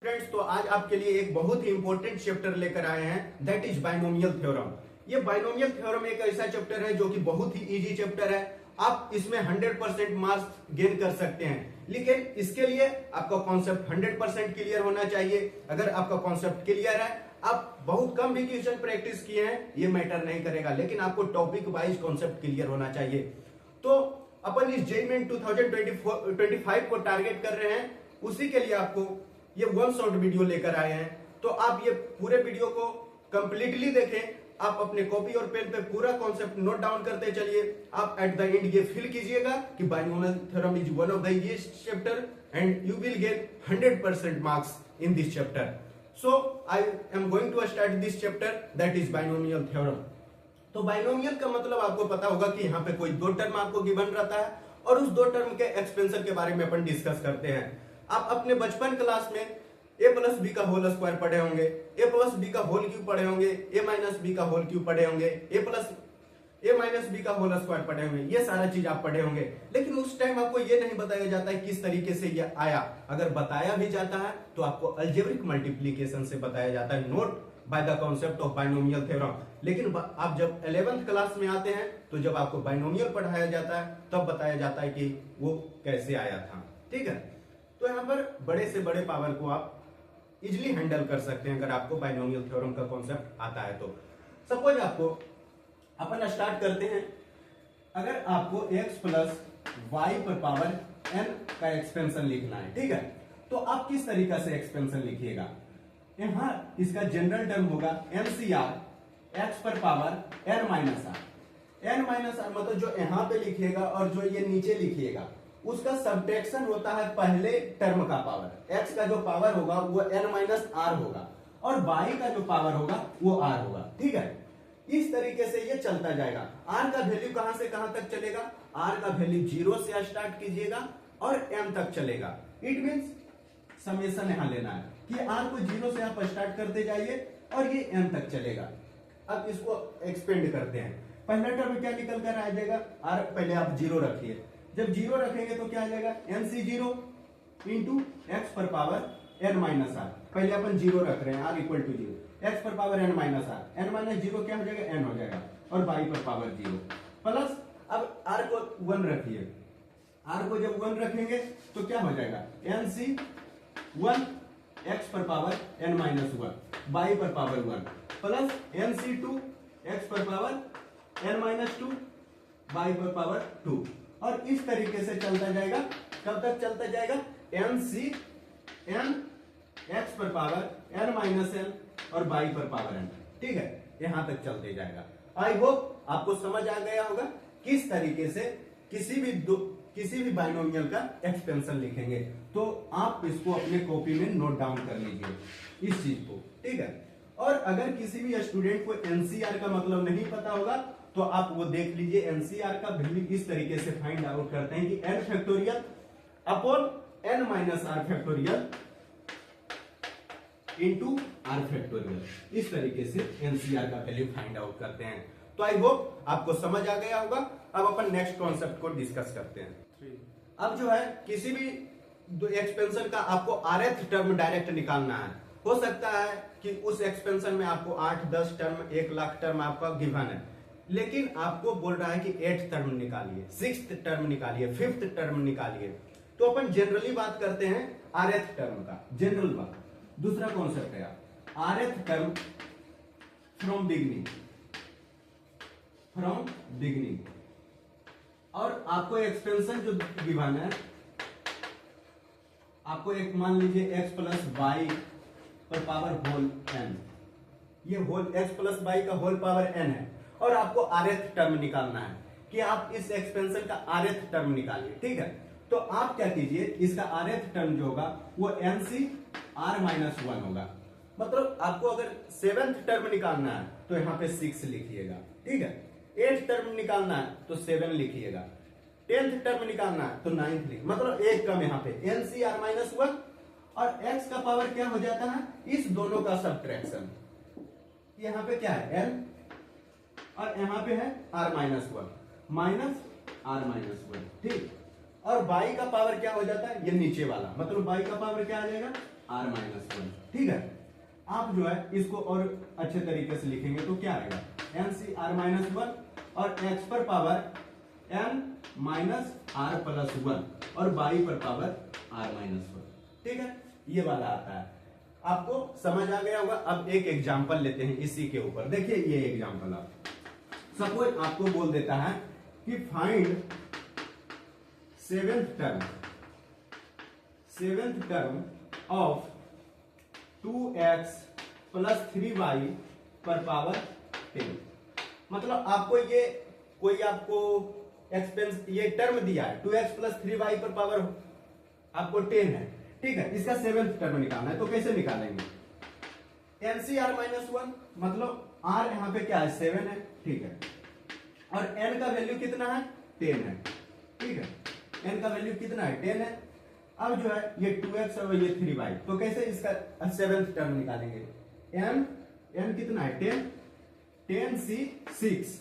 Friends, तो आज आपके लिए एक बहुत ही इंपॉर्टेंट चैप्टर लेकर आए हैं, दैट इज बाइनोमियल थ्योरम। ये बाइनोमियल थ्योरम एक ऐसा चैप्टर है जो कि बहुत ही इजी चैप्टर है। आप इसमें 100% मार्क्स गेन कर सकते हैं, लेकिन इसके लिए आपका कॉन्सेप्ट 100% क्लियर होना चाहिए। अगर आपका कॉन्सेप्ट क्लियर है, आप बहुत कम भी क्वेश्चन प्रैक्टिस किए हैं, ये मैटर नहीं करेगा, लेकिन आपको टॉपिक वाइज कॉन्सेप्ट क्लियर होना चाहिए। तो अपन इस जेईई मेन 2025 को टारगेट कर रहे हैं, उसी के लिए आपको ये वन शॉट वीडियो लेकर आए हैं। तो आप ये पूरे वीडियो को कंप्लीटली देखें। आप अपने कॉपी और पेन पे पूरा कॉन्सेप्ट नोट डाउन करते चलिए। आप एट द एंड ये फील कीजिएगा कि binomial theorem is one of the easiest chapter and you will get 100% marks in this chapter. So I am going to start this chapter, that is binomial theorem. तो binomial का मतलब आपको पता होगा कि यहाँ पे कोई दो टर्म आपको गिवन रहता है और उस दो टर्म के एक्सपेंशन के बारे में अपन डिस्कस करते हैं। आप अपने बचपन क्लास में a प्लस बी का होल स्क्वायर पढ़े होंगे, a प्लस बी का होल क्यूब पढ़े होंगे, a माइनस बी का होल क्यूब पढ़े होंगे, a माइनस बी का होल स्क्वायर पढ़े होंगे। ये सारा चीज आप पढ़े होंगे, लेकिन उस टाइम आपको ये नहीं बताया जाता है किस तरीके से ये आया। अगर बताया भी जाता है तो आपको अलजेब्रिक मल्टीप्लीकेशन से बताया जाता है, note by the concept of binomial theorem. लेकिन आप जब 11th क्लास में आते हैं तो जब आपको बाइनोमियल पढ़ाया जाता है तब बताया जाता है कि वो कैसे आया था। ठीक है, तो यहाँ पर बड़े से बड़े पावर को आप इजिली हैंडल कर सकते हैं अगर आपको बाइनोमियल थ्योरम का कॉन्सेप्ट आता है तो। सपोज आपको अपन स्टार्ट करते हैं, अगर आपको x प्लस वाई पर पावर n का एक्सपेंशन लिखना है, ठीक है, तो आप किस तरीका से एक्सपेंशन लिखिएगा। यहां इसका जनरल टर्म होगा NCR x पर पावर n माइनस आर, मतलब जो यहां पे लिखिएगा और जो ये नीचे लिखिएगा उसका सब्ट्रैक्शन होता है पहले टर्म का पावर। x का जो पावर होगा वो n माइनस आर होगा और y का जो पावर होगा वो r होगा। ठीक है, इस तरीके से ये चलता जाएगा। r का वैल्यू कहां से कहां तक चलेगा, r का वैल्यू 0 से स्टार्ट कीजिएगा और m तक चलेगा। इट मींस समेशन यहां लेना है कि r को 0 से आप स्टार्ट करते जाइए और ये m तक चलेगा। अब इसको एक्सपेंड करते हैं। पहला टर्म क्या निकल कर आ जाएगा, r पहले आप 0 रखिए। जब 0 रखेंगे तो क्या आ जाएगा, NC0 इंटू एक्स पर पावर n माइनस आर। पहले अपन 0 रख रहे हैं, r इक्वल टू 0, एक्स पर power n minus r, n minus 0 क्या हो जाएगा, n हो जाएगा, और y पर पावर 0 प्लस अब r को 1 रखिए। r को जब 1 रखेंगे तो क्या हो जाएगा, NC1 एक्स पर पावर n माइनस 1, y पर पावर 1 प्लस NC2 एक्स पर पावर n माइनस 2, y पर पावर 2। और इस तरीके से चलता जाएगा। कब तक चलता जाएगा, NCn x पर पावर n माइनस n और y पर पावर n। ठीक है, यहां तक चलते जाएगा। आई होप आपको समझ आ गया होगा किस तरीके से किसी भी बाइनोमियल का एक्सपेंशन लिखेंगे। तो आप इसको अपने कॉपी में नोट डाउन कर लीजिए इस चीज को। ठीक है, और अगर किसी भी स्टूडेंट को एनसीआर का मतलब नहीं पता होगा तो आप वो देख लीजिए। एनसीआर का वैल्यू इस तरीके से फाइंड आउट करते हैं कि n factorial upon n minus r factorial into r factorial. इस तरीके से एनसीआर का वैल्यू फाइंड आउट करते हैं। तो आई होप आपको समझ आ गया होगा। अब अपन नेक्स्ट कॉन्सेप्ट को डिस्कस करते हैं। अब जो है किसी भी एक्सपेंशन का आपको rth टर्म डायरेक्ट निकालना है। हो सकता है कि उस एक्सपेंशन में आपको 8, 10 टर्म, 1 लाख टर्म आपका गिवन है, लेकिन आपको बोल रहा है कि 8th टर्म निकालिए, 6th टर्म निकालिए, 5th टर्म निकालिए। तो अपन जनरली बात करते हैं rth टर्म का, जनरल बात। दूसरा कॉन्सेप्ट है rth टर्म फ्रॉम बिगनिंग। और आपको एक्सपेंशन जो गिवन है, आपको एक मान लीजिए x प्लस वाई पर पावर होल n, ये होल x प्लस वाई का होल पावर n है और आपको rth टर्म निकालना है कि आप इस एक्सपेंशन का rth टर्म निकालिए। ठीक है, तो आप क्या कीजिए, इसका rth टर्म जो होगा वो NCr माइनस 1 होगा। मतलब आपको अगर 7th टर्म निकालना है तो यहाँ पे 6 लिखिएगा। ठीक है, 8th टर्म निकालना है तो 7 लिखिएगा, 10th टर्म निकालना है तो 9th लिखिए। मतलब एक कम यहाँ पे NCr माइनस 1 और x का पावर क्या हो जाता है, इस दोनों का सब्ट्रैक्शन। यहाँ पे क्या है n और यहाँ पे है r minus 1 minus r minus 1। ठीक, और y का पावर क्या हो जाता है, ये नीचे वाला, मतलब y का पावर क्या आ जाएगा, r माइनस 1। ठीक है, आप जो है इसको और अच्छे तरीके से लिखेंगे तो क्या आएगा, n C r minus one और एक्स पर power n minus r plus one और वाई पर पावर आर माइनस वन। ठीक है, ये वाला आता है, आपको समझ आ गया होगा। अब एक एग्जांपल लेते हैं इसी के ऊपर। देखिए ये एग्जांपल, आप सपोज आपको बोल देता है कि find seventh term of 2x plus 3y पर पावर 10। मतलब आपको ये कोई आपको एक्सपेंस ये टर्म दिया है 2x प्लस 3y पर पावर आपको 10 है, ठीक है, इसका सेवेंथ टर्म निकालना है। तो कैसे निकालेंगे, एनसीआर माइनस वन, मतलब आर यहाँ पे क्या है 7 है, ठीक है, और एन का वैल्यू कितना है 10 है, ठीक है, एन का वैल्यू कितना है 10 है। अब जो है ये 2x और ये 3y, तो कैसे इसका सेवेंथ टर्म निकालेंगे, एन कितना है 10 सी 6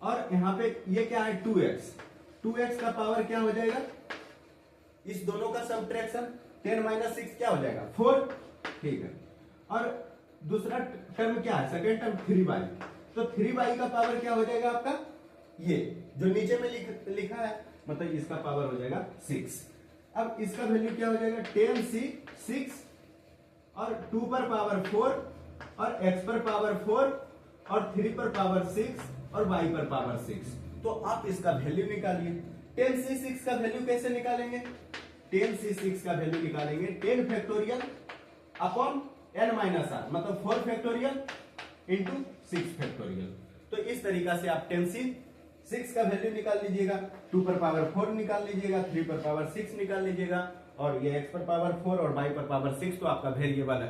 और यहाँ पे ये क्या है 2x का पावर क्या हो जाएगा, इस दोनों का सब्ट्रैक्शन 10 माइनस 6 क्या हो जाएगा 4, ठीक है, और दूसरा टर्म क्या है सेकेंड टर्म 3y, तो 3y का पावर क्या हो जाएगा आपका, ये जो नीचे में लिखा है, मतलब इसका पावर हो जाएगा 6। अब इसका वैल्यू क्या हो जाएगा 10 सी 6 और 2 पर पावर 4 और x पर पावर 4 और 3 पर पावर 6 और y पर पावर 6। तो आप इसका वैल्यू निकालिए। 10 सी 6 का वैल्यू कैसे निकालेंगे, 10 सी 6 का वैल्यू निकालेंगे 10 factorial upon n minus r, मतलब 4 फैक्टोरियल इंटू 6 फैक्टोरियल। तो इस तरीका से आप 10 सी 6 का वैल्यू निकाल लीजिएगा, 2 पर पावर 4 निकाल लीजिएगा, 3 पर पावर 6 निकाल लीजिएगा, और ये x पर पावर 4 और y पर पावर 6 तो आपका वेरिएबल है।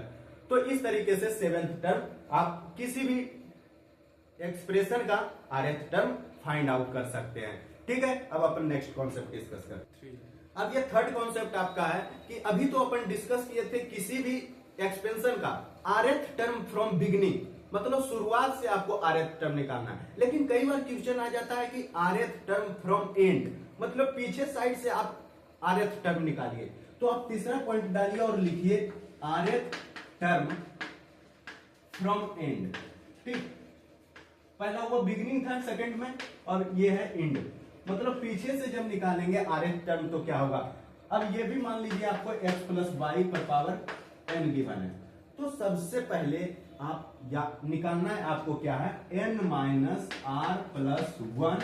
तो इस तरीके से सेवेंथ टर्म आप किसी भी एक्सप्रेशन का rth टर्म फाइंड आउट कर सकते हैं। ठीक है, अब अपन नेक्स्ट कॉन्सेप्ट डिस्कस करते हैं। अब ये थर्ड कॉन्सेप्ट आपका है कि अभी तो अपन डिस्कस किए थे किसी भी एक्सपेंशन का rth टर्म फ्रॉम बिगिनिंग, मतलब शुरुआत से आपको rth टर्म निकालना है। लेकिन कई बार क्वेश्चन आ जाता है कि rth टर्म फ्रॉम एंड, मतलब पीछे साइड से आप rth टर्म निकालिए। तो आप तीसरा पॉइंट डालिए और लिखिए rth टर्म फ्रॉम एंड। ठीक, पहला वो बिगिनिंग था सेकंड में, और ये है एंड, मतलब पीछे से जब निकालेंगे rth टर्म तो क्या होगा। अब ये भी मान लीजिए आपको x प्लस वाई पर पावर n गिवन है, तो सबसे पहले आप या निकालना है आपको क्या है n minus r plus one,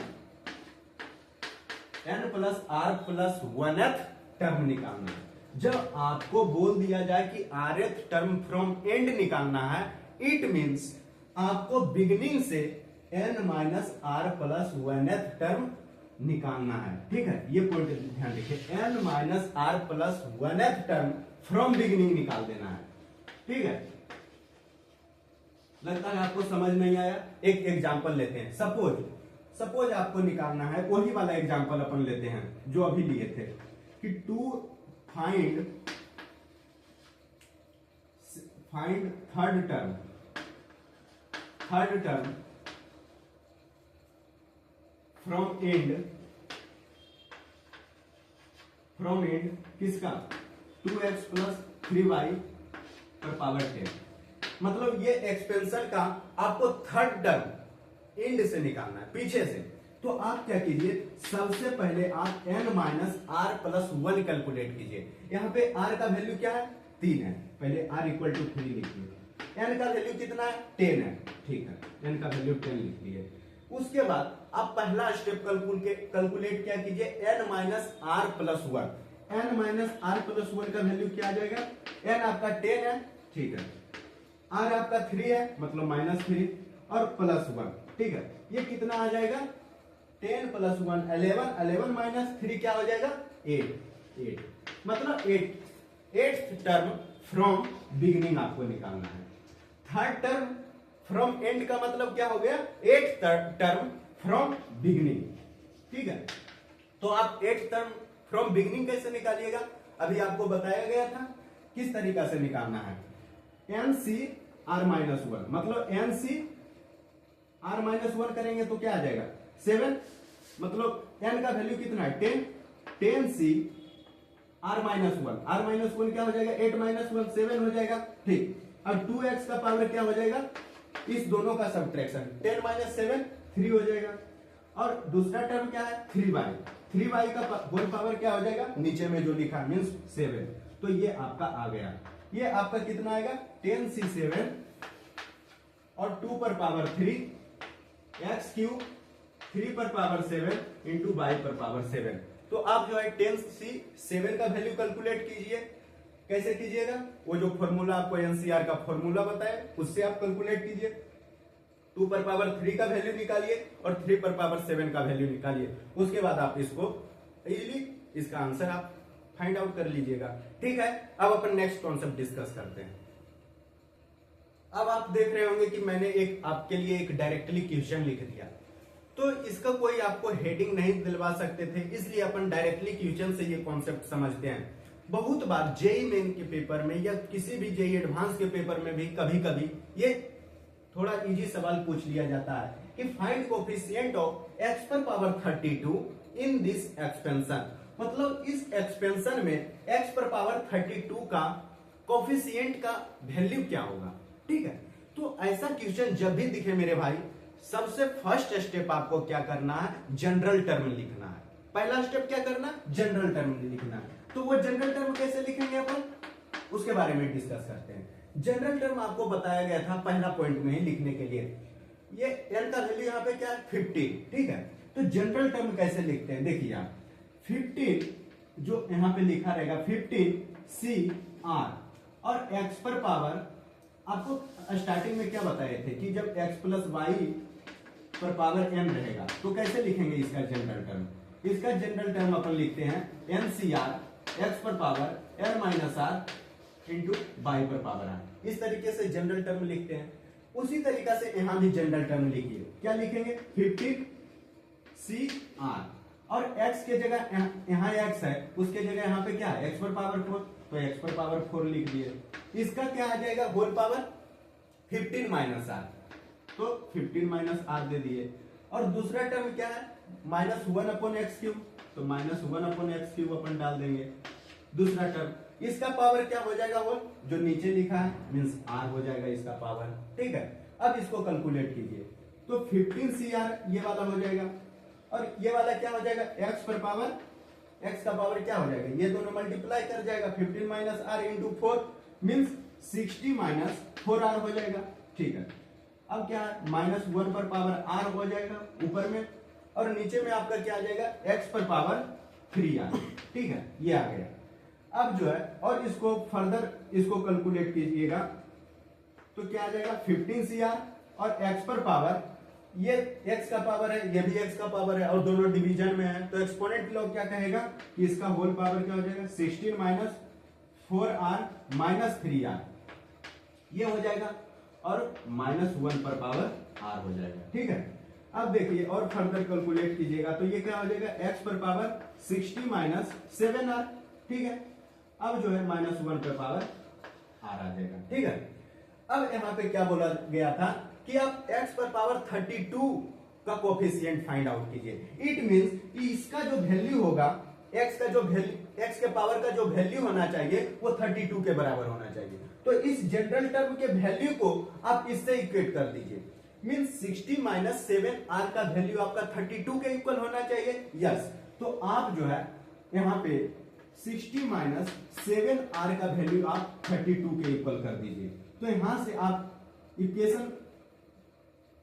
n plus r plus 1th term निकालना है। जब आपको बोल दिया जाए कि rth टर्म फ्रॉम एंड निकालना है, इट मींस आपको बिगिनिंग से n minus r plus 1th term निकालना है। ठीक है, ये पॉइंट ध्यान रखिए, n minus r plus 1th term from beginning निकाल देना है। ठीक है, लगता है आपको समझ नहीं आया। एक एग्जांपल लेते हैं, सपोज आपको निकालना है, वही वाला एग्जांपल अपन लेते हैं जो अभी लिए थे कि to find third term from end किसका 2x प्लस 3y पर पावर 10, मतलब ये एक्सपेंशन का आपको थर्ड टर्म एंड से निकालना है, पीछे से। तो आप क्या कीजिए, सबसे पहले आप n minus r plus 1 calculate कीजिए। यहाँ पे r का वैल्यू क्या है 3 है, पहले r इक्वल टू 3 लिखिए। n का वैल्यू कितना है 10 है, ठीक है, n का वैल्यू 10 लिख लिए। उसके बाद आप पहला स्टेप कैलकुलेट क्या कीजिए, n minus r plus 1। n minus r plus 1 का वैल्यू क्या आ जाएगा, n आपका 10 है, ठीक है, r आपका 3 है, मतलब माइनस 3 और प्लस 1, ठीक है, ये कितना आ जाएगा 10 प्लस 1 11 माइनस 3 क्या हो जाएगा 8, मतलब 8th टर्म फ्रॉम बिगिनिंग आपको निकालना है। थर्ड टर्म फ्रॉम एंड का मतलब क्या हो गया 8th टर्म फ्रॉम बिगिनिंग। ठीक है, तो आप 8th टर्म फ्रॉम बिगिनिंग कैसे निकालिएगा, अभी आपको बताया गया था किस तरीका से निकालना है। एन सी आर माइनस 1, मतलब एन सी आर माइनस 1 करेंगे तो क्या आ जाएगा 7, मतलब एन का वैल्यू कितना है 10 सी आर माइनस 1 क्या हो जाएगा 8 माइनस 1 7 हो जाएगा। ठीक, अब 2x का पावर क्या हो जाएगा, इस दोनों का सब्ट्रैक्शन 10 माइनस 7 3 हो जाएगा। और दूसरा टर्म क्या है 3y, 3y का होल पावर क्या हो जाएगा, नीचे में जो लिखा मीन्स 7, तो ये आपका आ गया। ये आपका कितना आएगा 10c7 और 2 पर पावर 3 x क्यूब 3 पर पावर 7 इंटू y पर पावर 7। तो आप जो है 10c7 का वैल्यू कैलकुलेट कीजिए। कैसे कीजिएगा, वो जो फॉर्मूला आपको एनसीआर का फॉर्मूला बताया उससे आप कैलकुलेट कीजिए। 2 पर पावर 3 का वैल्यू निकालिए और 3 पर पावर 7 का वैल्यू निकालिए। उसके बाद आप इसको इजीली इसका आंसर आप फाइंड आउट कर लीजिएगा। ठीक है, अब अपन नेक्स्ट कॉन्सेप्ट डिस्कस करते हैं। अब आप देख रहे होंगे कि मैंने एक आपके लिए एक डायरेक्टली क्वेश्चन लिख दिया, तो इसका कोई आपको हेडिंग नहीं दिलवा सकते थे, इसलिए अपन डायरेक्टली क्वेश्चन से ये कॉन्सेप्ट समझते हैं। बहुत बार जेई मेन के पेपर में या किसी भी जेई एडवांस के पेपर में भी कभी कभी ये थोड़ा इजी सवाल पूछ लिया जाता है कि फाइंड कोफिशिएंट ऑफ x पर पावर 32 इन दिस एक्सपेंशन। मतलब इस एक्सपेंशन में x पर पावर 32 का कोफिशिएंट का वैल्यू क्या होगा। ठीक है, तो ऐसा क्वेश्चन जब भी दिखे मेरे भाई, सबसे फर्स्ट स्टेप आपको क्या करना है, जनरल टर्म लिखना है। पहला स्टेप क्या करना, जनरल टर्म लिखना है। तो वो जनरल टर्म कैसे लिखेंगे अपन, उसके बारे में डिस्कस करते हैं। जनरल टर्म आपको बताया गया था पहला पॉइंट में ही लिखने के लिए। ये n का वैल्यू यहाँ पे क्या है 15। ठीक है, तो जनरल टर्म कैसे लिखते हैं, देखिए आप 15 जो यहाँ पे लिखा रहेगा 15CR और x पर पावर, आपको स्टार्टिंग में क्या बताए थे कि जब x प्लस वाई पर पावर n रहेगा तो कैसे लिखेंगे इसका जनरल टर्म। इसका जनरल टर्म अपन लिखते हैं NCR x पर power n minus r into y पर पावर r। इस तरीके से जनरल टर्म लिखते हैं। उसी तरीका से यहां भी जनरल टर्म लिखिए। क्या लिखेंगे 15CR और x के जगह यहाँ x है, उसके जगह यहाँ पे क्या है x पर पावर 4, तो x पर पावर 4 लिख दिए। इसका क्या आ जाएगा होल पावर 15 माइनस r, तो 15 माइनस r दे दिए। और दूसरा टर्म क्या है -1 अपॉन एक्स क्यूब, तो -1 अपॉन एक्स क्यूब अपन डाल देंगे। दूसरा टर्म इसका पावर क्या हो जाएगा, वो जो नीचे लिखा है मींस r हो जाएगा इसका पावर। ठीक है, अब इसको कैलकुलेट कीजिए, तो 15CR ये वाला हो जाएगा और ये वाला क्या हो जाएगा x पर पावर, x का पावर क्या हो जाएगा, ये दोनों मल्टीप्लाई कर जाएगा 15 minus r into 4 means 60 minus 4r हो जाएगा। ठीक है, अब क्या है -1 पर पावर r हो जाएगा ऊपर में और नीचे में आपका क्या आ जाएगा x पर पावर 3r। ठीक है, ये आ गया। अब जो है और इसको फर्दर इसको कैलकुलेट कीजिएगा तो क्या आ जाएगा 15CR और x पर पावर, ये x का पावर है ये भी x का पावर है और दोनों डिवीजन में है, तो एक्सपोनेंट लोग क्या कहेगा कि इसका होल पावर क्या हो जाएगा 16 माइनस 4r माइनस 3r, ये हो जाएगा और -1 पर पावर r हो जाएगा। ठीक है, अब देखिए और फर्दर कैलकुलेट कीजिएगा तो ये क्या हो जाएगा x पर पावर 60 माइनस 7r। ठीक है, अब जो है -1 पर पावर r आ जाएगा। ठीक है, अब यहाँ पे क्या बोला गया था कि आप x पर पावर 32 का कोफिशिएंट फाइंड आउट कीजिए। इट मींस कि इसका जो वैल्यू होगा x का जो वैल्यू x के पावर का जो वैल्यू होना चाहिए वो 32 के बराबर होना चाहिए। तो इस जनरल टर्म के वैल्यू को आप इससे इक्वेट कर दीजिए, मींस 60 माइनस 7r का वैल्यू आपका 32 के इक्वल होना चाहिए। यस, तो आप जो है यहाँ पे 60 माइनस 7r का वैल्यू आप 32 के इक्वल कर दीजिए। तो यहां से आप इक्वेशन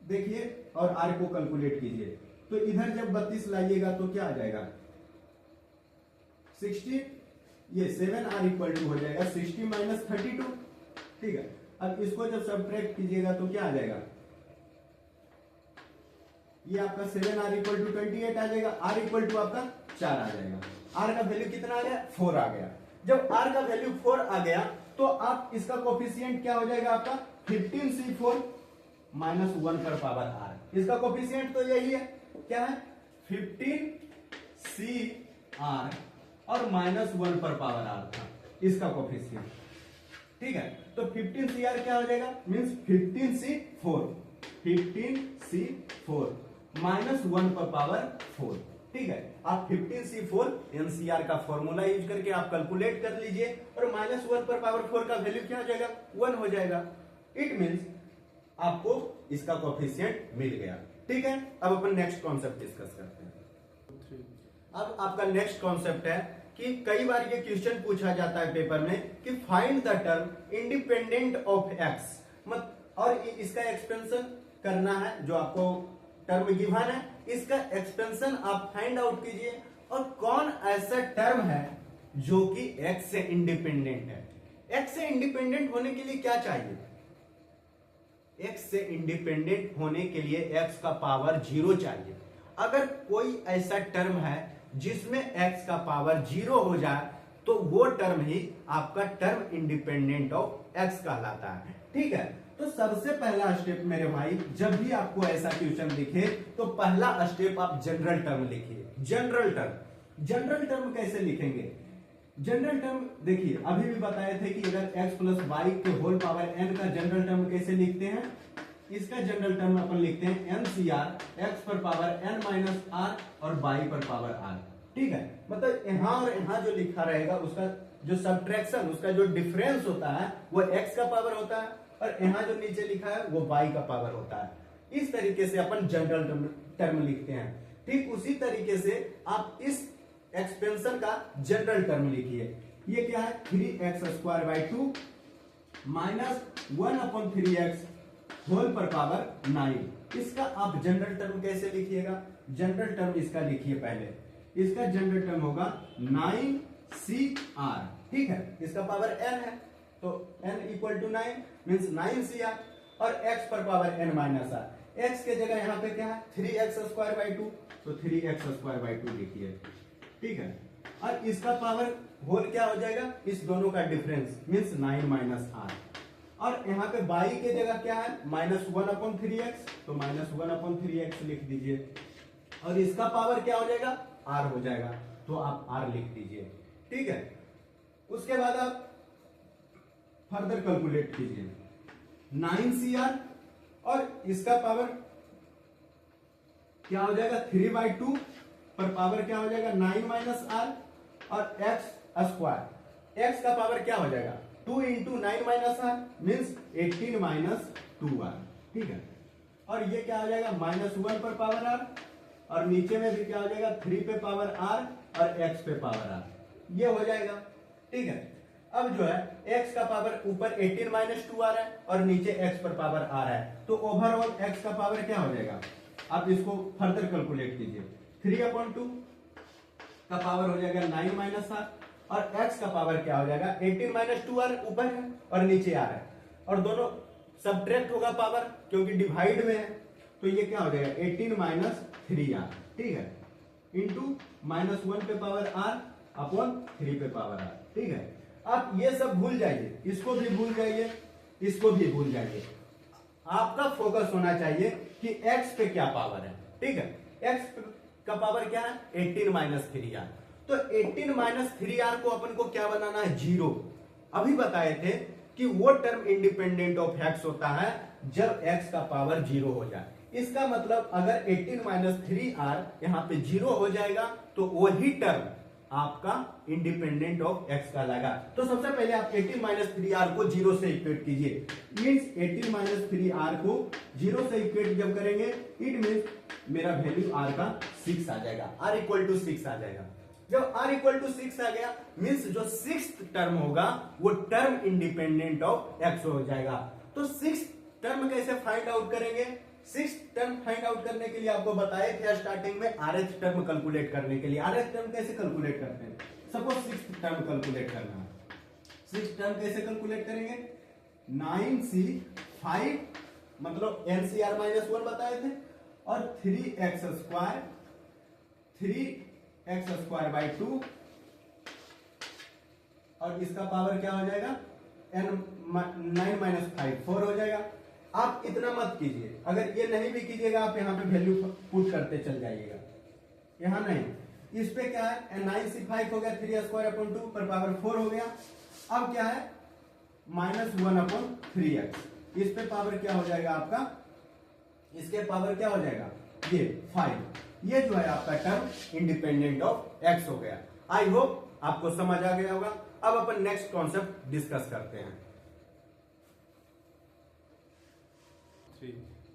देखिए और r को कैलकुलेट कीजिए, तो इधर जब 32 लाइएगा तो क्या आ जाएगा 60, ये 7r इक्वल टू हो जाएगा 60 माइनस 32। ठीक है, अब इसको जब सब्ट्रैक्ट कीजिएगा तो क्या आ जाएगा, ये आपका 7r इक्वल टू 28 आ जाएगा, r इक्वल टू आपका 4 आ जाएगा। r का वैल्यू कितना आ गया 4 आ गया। जब r का वैल्यू 4 आ गया तो आप इसका कोफिशिएंट क्या हो जाएगा आपका 15C4 माइनस 1 पर पावर r। इसका कोफिशिएंट तो यही है, क्या है 15CR और -1 पर पावर r था इसका कोफिशिएंट। ठीक है, तो 15CR क्या हो जाएगा मींस 15C4 माइनस 1 पर पावर 4। ठीक है, आप 15C4 NCR का फॉर्मूला यूज करके आप कैलकुलेट कर लीजिए और -1 पर पावर 4 का वैल्यू क्या हो जाएगा, 1 हो जाएगा। इट मींस आपको इसका कोएफिशिएंट मिल गया। ठीक है, अब अपन नेक्स्ट कॉन्सेप्ट डिस्कस करते हैं। अब आपका नेक्स्ट कॉन्सेप्ट है कि कई बार ये क्वेश्चन पूछा जाता है पेपर में कि find the term independent of x, और इसका एक्सपेंशन करना है। जो आपको टर्म गिवन है इसका एक्सपेंशन आप फाइंड आउट कीजिए, और कौन ऐसा टर्म है जो कि एक्स से इंडिपेंडेंट है। एक्स से इंडिपेंडेंट होने के लिए क्या चाहिए, एक्स से इंडिपेंडेंट होने के लिए एक्स का पावर 0 चाहिए। अगर कोई ऐसा टर्म है जिसमें एक्स का पावर 0 हो जाए तो वो टर्म ही आपका टर्म इंडिपेंडेंट ऑफ एक्स कहलाता है। ठीक है, तो सबसे पहला स्टेप मेरे भाई, जब भी आपको ऐसा क्वेश्चन दिखे तो पहला स्टेप आप जनरल टर्म लिखिए। जनरल टर्म कैसे लिखेंगे, जनरल टर्म देखिए अभी भी बताए थे कि अगर x प्लस वाई के होल पावर n का जनरल टर्म कैसे लिखते हैं, इसका जनरल टर्म अपन लिखते हैं NCR, x पर पावर n माइनस r और y पर पावर r। ठीक है, मतलब यहां और यहां जो लिखा रहेगा उसका जो सब्ट्रैक्शन, उसका जो डिफरेंस होता है वो x का पावर होता है, और यहाँ जो नीचे लिखा है वो y का पावर होता है। इस तरीके से अपन जनरल टर्म लिखते हैं। ठीक उसी तरीके से आप इस एक्सपेंशन का जनरल टर्म लिखिए। ये क्या है, 3x² 2 माइनस 1/3x होल पर पावर 9। इसका आप जनरल टर्म कैसे लिखिएगा, जनरल टर्म इसका लिखिए पहले। इसका जनरल टर्म होगा 9CR। ठीक है, इसका पावर n है तो n equal to 9 means 9CR, और x पर power n minus r। x के जगह यहाँ पे क्या है 3x² 2, तो 3x² 2 लिखिए। ठीक है, और इसका पावर होल क्या हो जाएगा, इस दोनों का डिफरेंस मीन्स 9 माइनस r, और यहाँ पे y के जगह क्या है -1/3x, तो -1/3x लिख दीजिए, और इसका पावर क्या हो जाएगा r हो जाएगा, तो आप r लिख दीजिए। ठीक है, उसके बाद आप फर्दर कैलकुलेट कीजिए 9CR, और इसका पावर क्या हो जाएगा 3/2 पर पावर क्या हो जाएगा 9 माइनस r, और x² का पावर क्या हो जाएगा 2 into 9 minus r means 18 minus 2r। ठीक है, और ये क्या हो जाएगा -1 पर पावर r, और नीचे में भी क्या हो जाएगा 3 पे पावर r और x पे पावर r, ये हो जाएगा। ठीक है, अब जो है x का पावर ऊपर 18 माइनस 2r है और नीचे x पर पावर r है, तो ओवरऑल x का पावर क्या हो जाएगा, आप इसको फर्दर कैलकुलेट कीजिए। 3/2 का पावर हो जाएगा 9 माइनस r, और x का पावर क्या हो जाएगा 18 माइनस 2r ऊपर है और नीचे r है, और दोनों सब्ट्रैक्ट होगा पावर क्योंकि डिवाइड में है, तो ये क्या हो जाएगा 18 माइनस 3r। ठीक है, इंटू -1 पे पावर r अपॉन 3 पे पावर r। ठीक है, आप ये सब भूल जाइए, इसको भी भूल जाइए, इसको भी भूल जाइए। आपका फोकस होना चाहिए कि x पे क्या पावर है। ठीक है, x का पावर क्या है 18 माइनस 3r, तो 18 माइनस 3r को अपन को क्या बनाना है 0। अभी बताए थे कि वो टर्म इंडिपेंडेंट ऑफ x होता है जब x का पावर 0 हो जाए। इसका मतलब अगर 18 माइनस 3r यहाँ पे 0 हो जाएगा तो वही टर्म आपका इंडिपेंडेंट ऑफ x कहलाएगा। तो सबसे पहले आप 18 माइनस 3r को 0 से इक्वेट कीजिए, मीन्स 18 माइनस 3r को 0 से इक्वेट जब करेंगे इट मीन्स मेरा वैल्यू r का 6 आ जाएगा, r इक्वल टू 6 आ जाएगा। जब r इक्वल टू 6 आ गया मीन्स जो 6th टर्म होगा वो टर्म इंडिपेंडेंट ऑफ x हो जाएगा। तो 6th टर्म कैसे फाइंड आउट करेंगे, 6th टर्म फाइंड आउट करने के लिए आपको बताए थे स्टार्टिंग में rth टर्म कैलकुलेट करने के लिए। rth टर्म कैसे कैलकुलेट करते हैं, सपोज 6th टर्म कैलकुलेट करना है, 6th टर्म कैसे कैलकुलेट करेंगे 9c5 मतलब NCR -1 बताए थे, और 3x² 2, और इसका पावर क्या हो जाएगा 9 माइनस 5 4 हो जाएगा। आप इतना मत कीजिए, अगर ये नहीं भी कीजिएगा आप यहाँ पे वैल्यू पुट करते चल जाइएगा, यहाँ नहीं। इस पे क्या है 9c5 हो गया 3x² पर पावर 4 हो गया। अब क्या है -1/3x, इस पे पावर क्या हो जाएगा आपका, इसके पावर क्या हो जाएगा ये 5, ये जो है आपका टर्म इंडिपेंडेंट ऑफ एक्स हो गया। आई होप आपको समझ आ गया होगा। अब अपन नेक्स्ट कॉन्सेप्ट डिस्कस करते हैं।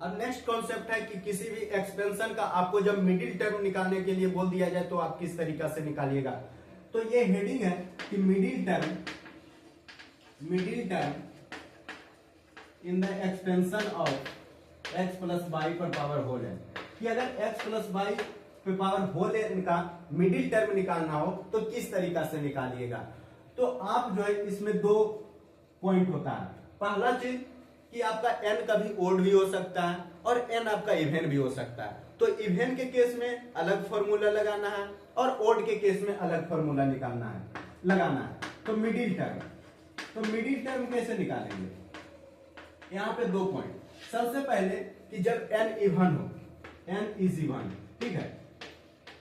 अब नेक्स्ट कॉन्सेप्ट है कि किसी भी एक्सपेंशन का आपको जब मिडिल टर्म निकालने के लिए बोल दिया जाए तो आप किस तरीका से निकालिएगा। तो ये हेडिंग है कि middle term in the expansion of x plus y पर पावर होल है, कि अगर x प्लस वाई पे पावर होल है इनका मिडिल टर्म निकालना हो तो किस तरीका से निकालिएगा। तो आप जो है इसमें दो पॉइंट होता है। पहला चीज कि आपका n कभी ओड भी हो सकता है और n आपका इवेन भी हो सकता है। तो इवेन के केस में अलग फॉर्मूला लगाना है और ओड के केस में अलग फॉर्मूला लगाना है। तो मिडिल टर्म कैसे निकालेंगे, यहाँ पे दो पॉइंट। सबसे पहले कि जब n इवन हो, n इज इवन, ठीक है,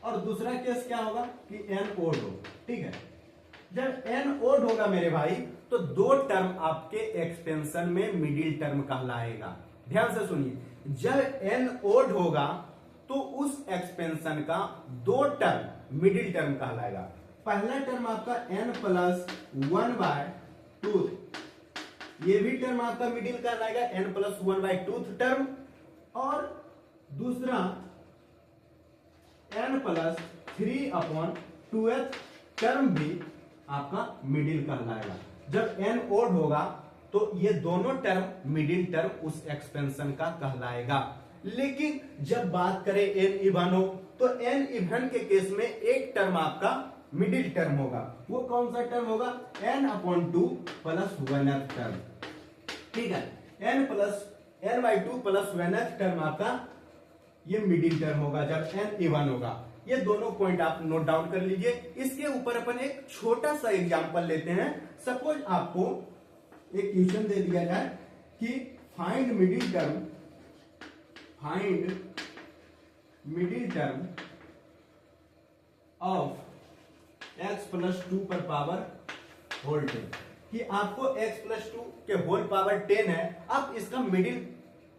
और दूसरा केस क्या होगा कि n ओड हो, ठीक है। जब n ओड होगा मेरे भाई तो दो टर्म आपके एक्सपेंशन में मिडिल टर्म कहलाएगा। ध्यान से सुनिए, जब n ओड होगा तो उस एक्सपेंशन का दो टर्म मिडिल टर्म कहलाएगा। पहला टर्म आपका n प्लस 1/2, ये भी टर्म आपका मिडिल कहलाएगा, n प्लस 1/2 टर्म, और दूसरा n प्लस 3/2 टर्म भी आपका मिडिल कहलाएगा। जब n ओड होगा तो ये दोनों टर्म मिडिल टर्म उस एक्सपेंशन का कहलाएगा। लेकिन जब बात करें n इवन हो तो n इवन के केस में एक टर्म आपका मिडिल टर्म होगा। वो कौन सा टर्म होगा, n/2 प्लस 1th टर्म, ठीक है। n/2 प्लस 1th टर्म आपका ये मिडिल टर्म होगा जब n इवन होगा। ये दोनों पॉइंट आप नोट डाउन कर लीजिए। इसके ऊपर अपन एक छोटा सा एग्जांपल लेते हैं। सपोज आपको एक क्वेश्चन दे दिया जाए कि find middle term of x plus 2 पर पावर होल 10, कि आपको x प्लस 2 के होल पावर 10 है, आप इसका मिडिल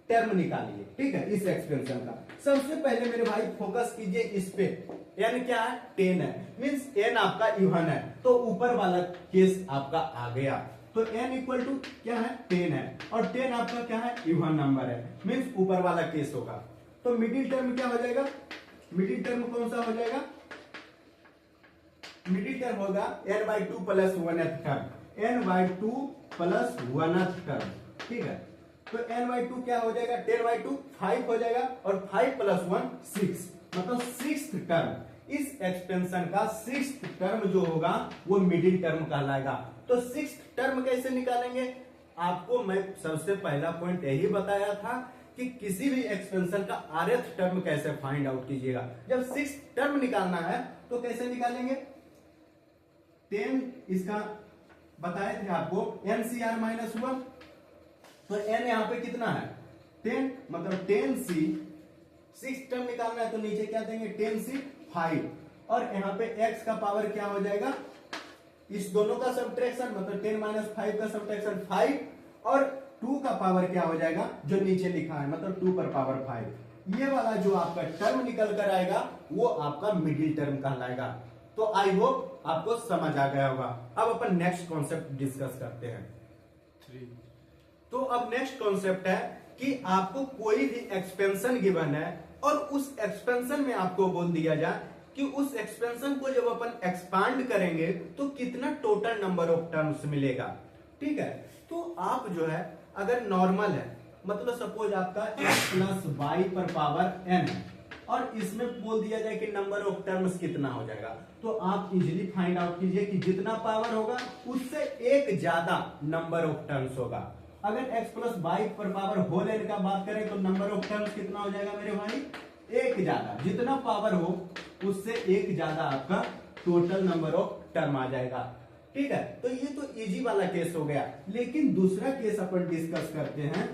टर्म निकालिए, ठीक है, इस एक्सपेंशन का। सबसे पहले मेरे भाई फोकस कीजिए इस पे, n क्या है, 10 है, मींस n आपका इवन है, तो ऊपर वाला केस आपका आ गया। तो n इक्वल टू क्या है, 10 है, और 10 आपका क्या है, इवन नंबर है, मींस ऊपर वाला केस होगा। तो मिडिल टर्म क्या हो जाएगा, मिडिल टर्म कौन सा हो जाएगा, मिडिल टर्म होगा n/2 plus 1th term, n/2 plus 1th term, ठीक है। तो n/2 क्या हो जाएगा, 10/2 5 हो जाएगा, और 5 प्लस 1 6, मतलब 6th टर्म। इस एक्सपेंशन का 6th टर्म जो होगा वो मिडिल टर्म कहलाएगा। तो 6th टर्म कैसे निकालेंगे, आपको मैं सबसे पहला पॉइंट यही बताया था कि किसी भी एक्सपेंशन का rth टर्म कैसे फाइंड आउट कीजिएगा। जब 6th टर्म निकालना है तो कैसे निकालेंगे, 10 इसका बताए थे आपको NCR-1, तो n यहाँ पे कितना है, 10, मतलब 10c, 6th टर्म निकालना है तो नीचे क्या देंगे, 10c 5, और यहाँ पे x का पावर क्या हो जाएगा, इस दोनों का सब्ट्रैक्शन, मतलब 10 - 5 का सब्ट्रैक्शन 5, और 2 का पावर क्या हो जाएगा जो नीचे लिखा है, मतलब 2 पर पावर 5। ये वाला जो आपका टर्म निकल कर आएगा वो आपका मिडिल टर्म कहलाएगा। तो आई होप आपको समझ आ गया होगा। अब अपन नेक्स्ट कॉन्सेप्ट डिस्कस करते हैं। तो अब नेक्स्ट कॉन्सेप्ट है कि आपको कोई भी एक्सपेंशन गिवन है और उस एक्सपेंशन में आपको बोल दिया जाए कि उस एक्सपेंशन को जब अपन एक्सपांड करेंगे तो कितना टोटल नंबर ऑफ टर्म्स मिलेगा, ठीक है। तो आप जो है अगर नॉर्मल है, मतलब सपोज आपका x प्लस वाई पर पावर n है, और इसमें बोल दिया जाए कि नंबर ऑफ टर्म्स कितना हो जाएगा, तो आप इजीली फाइंड आउट कीजिए कि जितना पावर होगा उससे एक ज्यादा नंबर ऑफ टर्म्स होगा। अगर x प्लस वाई पर पावर होल n का बात करें तो नंबर ऑफ टर्म्स कितना हो जाएगा मेरे भाई, एक ज्यादा, जितना पावर हो उससे एक ज्यादा आपका टोटल नंबर ऑफ टर्म आ जाएगा, ठीक है। तो ये तो इजी वाला केस हो गया। लेकिन दूसरा केस अपन डिस्कस करते हैं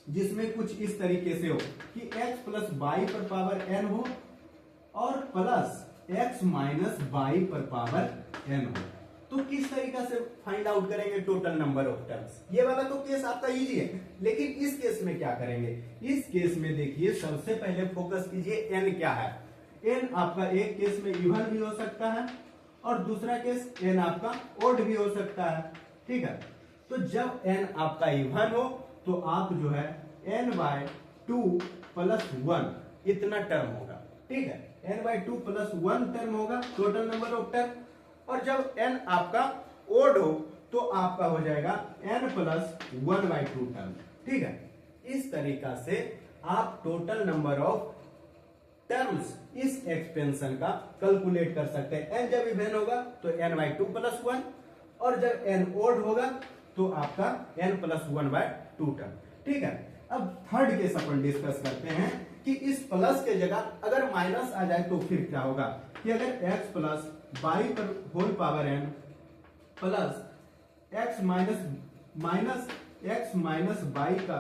जिसमें कुछ इस तरीके से हो कि x प्लस वाई पर पावर n हो और प्लस x माइनस वाई पर पावर n हो। तो किस तरीका से फाइंड आउट करेंगे टोटल नंबर ऑफ टर्म्स। ये वाला तो केस आपका इजी है, लेकिन इस केस में क्या करेंगे। इस केस में देखिए सबसे पहले फोकस कीजिए n क्या है, n आपका एक केस में इवन भी हो सकता है और दूसरा केस n आपका ओड भी हो सकता है, ठीक है। तो जब n आपका इवन हो तो आप जो है n/2 + 1 इतना टर्म होगा, ठीक है। n/2 + 1 टर्म होगा टोटल नंबर ऑफ टर्म, और जब n आपका ओड हो तो आपका हो जाएगा n + 1/2 टर्म, ठीक है। इस तरीका से आप टोटल नंबर ऑफ टर्म्स इस एक्सपेंशन का कैलकुलेट कर सकते हैं। n जब इवन होगा तो n/2 + 1, और जब n ओड होगा तो आपका n + 1/2 टर्म, ठीक है। अब थर्ड केस अपन डिस्कस करते हैं कि इस प्लस के जगह अगर माइनस आ जाए तो फिर क्या होगा, कि अगर x + y पर whole power n plus x minus y का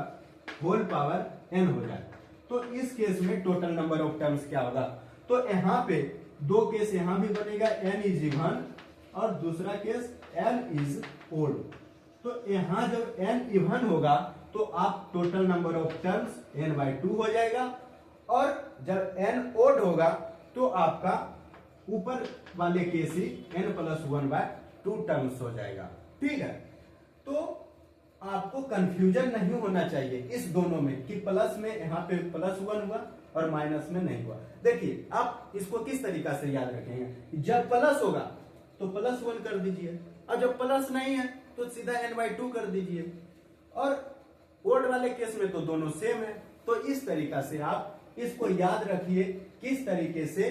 होल पावर n हो जाए, तो इस केस में टोटल नंबर ऑफ टर्म्स क्या होगा। तो यहाँ पे दो केस यहाँ भी बनेगा, n इज इवन और दूसरा केस n इज ओड। तो यहाँ जब n इवन होगा तो आप total number of terms n/2 हो जाएगा, और जब n ओड होगा तो आपका ऊपर वाले केस ही n + 1/2 टर्म्स हो जाएगा, ठीक है। तो आपको कंफ्यूजन नहीं होना चाहिए इस दोनों में कि प्लस में यहाँ पे +1 हुआ और माइनस में नहीं हुआ। देखिए आप इसको किस तरीका से याद रखेंगे, जब प्लस होगा तो +1 कर दीजिए, और जब प्लस नहीं है तो सीधा n/2 कर दीजिए, और ओड वाले केस में तो दोनों सेम है। तो इस तरीका से आप इसको याद रखिए किस तरीके से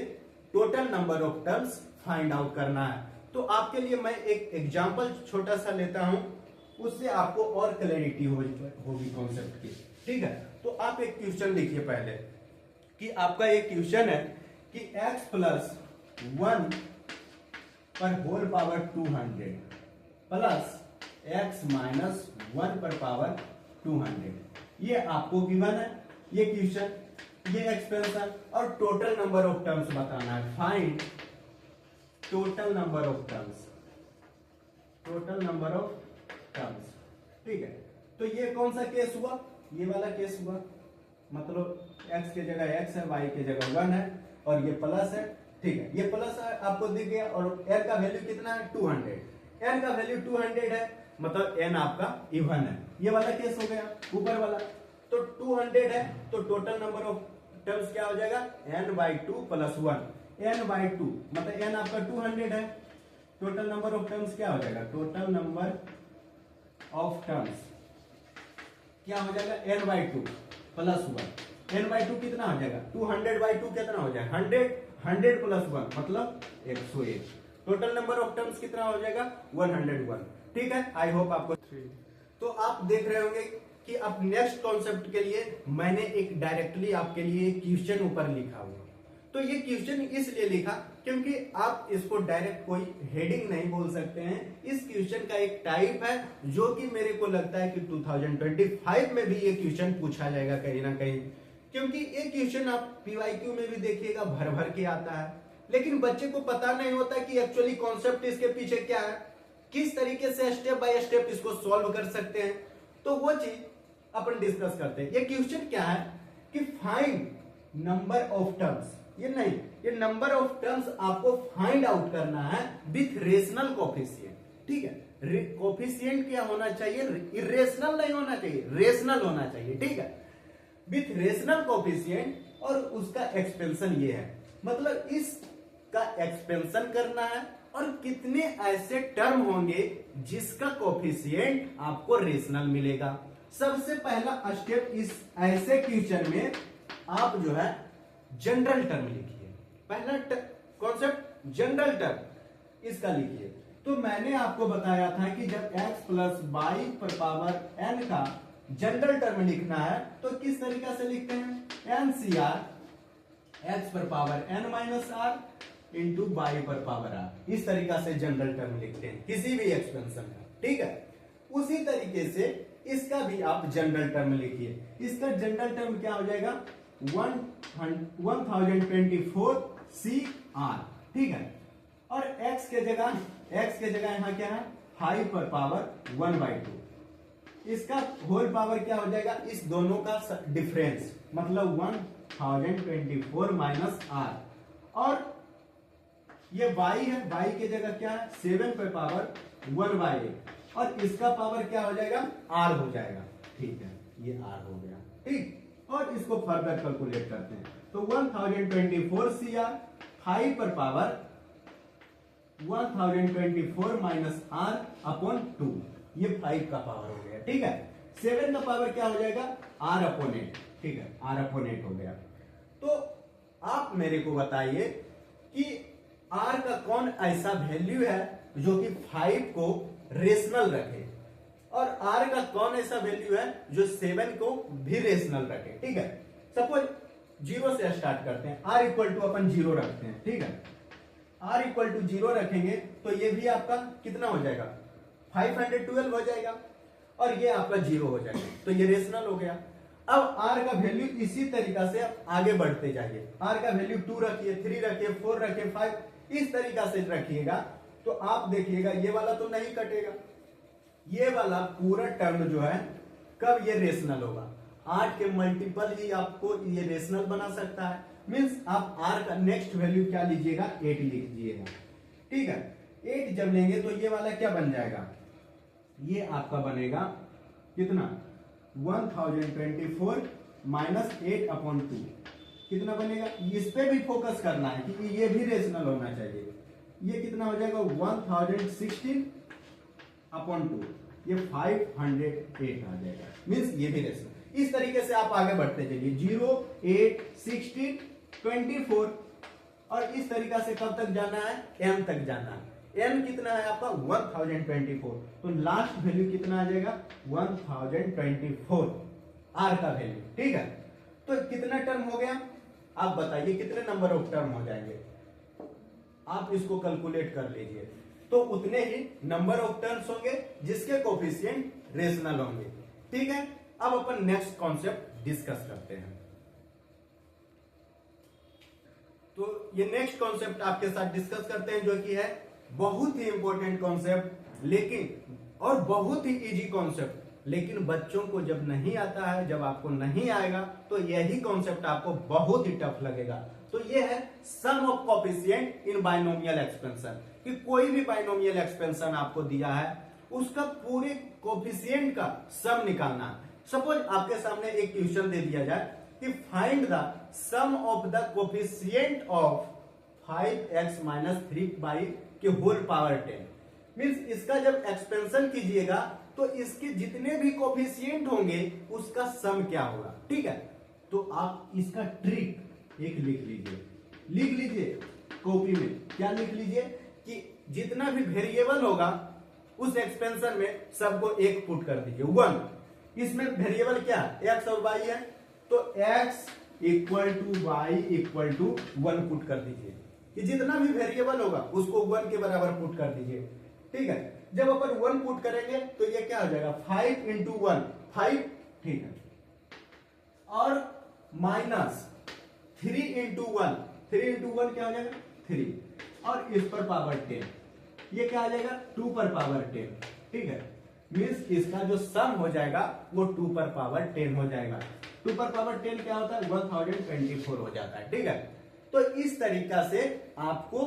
total number of terms find out करना है। तो आपके लिए मैं एक एग्जांपल छोटा सा लेता हूं, उससे आपको और क्लैरिटी होगी कॉन्सेप्ट की, ठीक है। तो आप एक क्वेश्चन लिखिए पहले, कि आपका एक क्वेश्चन है कि x + 1 पर होल पावर 200 प्लस x - 1 पर पावर 200, ये आपको गिवन है, ये क्वेश्चन, ये एक्सपेंशन, और टोटल नंबर ऑफ टर्म्स बताना है। Find total number of terms, total number of terms, ठीक है। तो ये कौन सा केस हुआ, ये वाला केस हुआ, मतलब x के जगह x है, y के जगह 1 है, और ये प्लस है, ठीक है। ये प्लस आपको दिख गया, और n का वैल्यू कितना है 200, n का वैल्यू 200 है, मतलब n आपका इवन है। ये वाला केस हो गया ऊपर वाला, तो 200 है तो टोटल नंबर ऑफ टर्म्स क्या हो जाएगा n/2 + 1, n/2 मतलब n आपका 200 है, टोटल नंबर ऑफ टर्म्स क्या हो जाएगा, टोटल नंबर ऑफ टर्म्स क्या हो जाएगा n/2 + 1, n/2 कितना हो जाएगा 200/2 कितना हो जाएगा 100 + 1 मतलब 101, टोटल नंबर ऑफ टर्म्स कितना हो जाएगा 101, ठीक है। आई होप आपको तो आप देख रहे होंगे कि अब नेक्स्ट कॉन्सेप्ट के लिए मैंने एक डायरेक्टली आपके लिए क्वेश्चन ऊपर लिखा हुआ। तो ये क्वेश्चन इसलिए लिखा क्योंकि आप इसको डायरेक्ट कोई हेडिंग नहीं बोल सकते हैं। इस क्वेश्चन का एक टाइप है जो कि मेरे को लगता है कि 2025 में भी ये क्वेश्चन पूछा जाएगा कहीं ना कहीं, क्योंकि ये क्वेश्चन आप PYQ में भी देखिएगा भर भर के आता है, लेकिन बच्चे को पता नहीं होता कि एक्चुअली कॉन्सेप्ट इसके पीछे क्या है, किस तरीके से स्टेप बाय स्टेप इसको सॉल्व कर सकते हैं। तो वो चीज अपन डिस्कस करते हैं। ये क्वेश्चन क्या है कि फाइंड नंबर ऑफ टर्म्स, ये नहीं, ये नंबर ऑफ टर्म्स आपको फाइंड आउट करना है विथ रेशनल कोफिशिएंट, ठीक है। कोफिशिएंट क्या होना चाहिए, इरेशनल नहीं होना चाहिए, रेशनल होना चाहिए, ठीक है, विथ रेशनल कोफिशिएंट, और उसका एक्सपेंशन ये है, मतलब इसका एक्सपेंशन करना है, और कितने ऐसे टर्म होंगे जिसका कोफिशिएंट आपको रेशनल मिलेगा। सबसे पहला स्टेप इस ऐसे क्वेश्चन में आप जो है जनरल टर्म लिखिए। पहला कॉन्सेप्ट जनरल टर्म इसका लिखिए। तो मैंने आपको बताया था कि जब x + y पर पावर n का जनरल टर्म लिखना है तो किस तरीका से लिखते हैं, NCR x पर power n - r into y पर पावर r, इस तरीका से जनरल टर्म लिखते हैं किसी भी एक्सपेंशन का, ठीक है। उसी तरीके से इसका भी आप जनरल टर्म लिखिए। इसका जनरल टर्म क्या हो जाएगा 1024 CR, ठीक है। और x के जगह यहां क्या है हाई पर पावर 1/2, इसका होल पावर क्या हो जाएगा, इस दोनों का डिफरेंस मतलब 1024 - r, और ये y है, y की जगह क्या है 7 पे पावर 1/8 और इसका पावर क्या हो जाएगा r हो जाएगा। ठीक है, ये r हो गया। ठीक, और इसको फर्दर कैलकुलेट करते हैं तो 1024 CR 5 पर पावर 1024 माइनस r अपॉन 2, ये 5 का पावर हो गया। ठीक है, 7 का पावर क्या हो जाएगा r अपॉन 8। ठीक है, r अपॉन 8 हो गया। तो आप मेरे को बताइए कि r का कौन ऐसा वैल्यू है जो कि 5 को रेशनल रखे और r का कौन ऐसा वैल्यू है जो 7 को भी रेशनल रखे। ठीक है, सपोज 0 से स्टार्ट करते हैं, r इक्वल टू अपन 0 रखते हैं। ठीक है, r इक्वल टू 0 रखेंगे तो ये भी आपका कितना हो जाएगा 512 हो जाएगा और ये आपका 0 हो जाएगा, तो ये रेशनल हो गया। अब r का वैल्यू इसी तरीका से आप आगे बढ़ते जाइए, r का वैल्यू 2 रखिए, 3 रखिए, 4 रखिए, 5, इस तरीका से रखिएगा तो आप देखिएगा ये वाला तो नहीं कटेगा, ये वाला पूरा टर्म जो है कब ये रेशनल होगा 8 के मल्टीपल ही आपको ये रेशनल बना सकता है। मींस आप r का नेक्स्ट वैल्यू क्या लीजिएगा 8 लीजिएगा। ठीक है, 8 जब लेंगे तो ये वाला क्या बन जाएगा, ये आपका बनेगा कितना 1024 माइनस 8 अपॉन 2 कितना बनेगा, इस पे भी फोकस करना है क्योंकि ये भी रेशनल होना चाहिए। ये कितना हो जाएगा 1016 अपॉन 2, ये 508 आ जाएगा। मींस ये भी रेशनल। इस तरीके से आप आगे बढ़ते जाइए 0, 8, 16, 24 और इस तरीका से कब तक जाना है m तक जाना है। m कितना है आपका 1024, तो लास्ट वैल्यू कितना आ जाएगा 1024 r का वैल्यू। ठीक है, तो कितना टर्म हो गया आप बताइए, कितने नंबर ऑफ टर्म हो जाएंगे, आप इसको कैलकुलेट कर लीजिए। तो उतने ही नंबर ऑफ टर्म्स होंगे जिसके कोफिशिएंट रेशनल होंगे। ठीक है, अब अपन नेक्स्ट कॉन्सेप्ट डिस्कस करते हैं। तो ये नेक्स्ट कॉन्सेप्ट आपके साथ डिस्कस करते हैं जो कि है बहुत ही इंपॉर्टेंट कॉन्सेप्ट, लेकिन और बहुत ही इजी कॉन्सेप्ट, लेकिन बच्चों को जब नहीं आता है, जब आपको नहीं आएगा तो यही कॉन्सेप्ट आपको बहुत ही टफ लगेगा। तो ये है sum of coefficient in binomial expansion, कि कोई भी बाइनोमियल एक्सपेंशन आपको दिया है उसका पूरे कोफिशिएंट का सम निकालना है। सपोज आपके सामने एक क्वेश्चन दे दिया जाए कि find the sum of the coefficient of 5x minus 3y के होल पावर 10। मींस इसका जब एक्सपेंशन कीजिएगा तो इसके जितने भी कोफिशिएंट होंगे उसका सम क्या होगा। ठीक है, तो आप इसका ट्रिक एक लिख लीजिए कॉपी में। क्या लिख लीजिए कि जितना भी वेरिएबल होगा उस एक्सपेंशन में सबको एक पुट कर दीजिए 1। इसमें वेरिएबल क्या x और y है, तो x equal to y equal to 1 put कर दीजिए, कि जितना भी वेरिएबल होगा उसको 1 के बराबर पुट कर दीजिए। ठीक है, जब अपन 1 पुट करेंगे तो ये क्या हो जाएगा 5 इंटू 1 5। ठीक है, और माइनस 3 इंटू 1 3 इंटू 1 क्या हो जाएगा 3 और इस पर पावर 10, ये क्या आ जाएगा 2 पर पावर 10। ठीक है, मींस इसका जो सम हो जाएगा वो 2 पर पावर 10 हो जाएगा। 2 पर पावर 10 क्या होता है 1024 हो जाता है। ठीक है, तो इस तरीका से आपको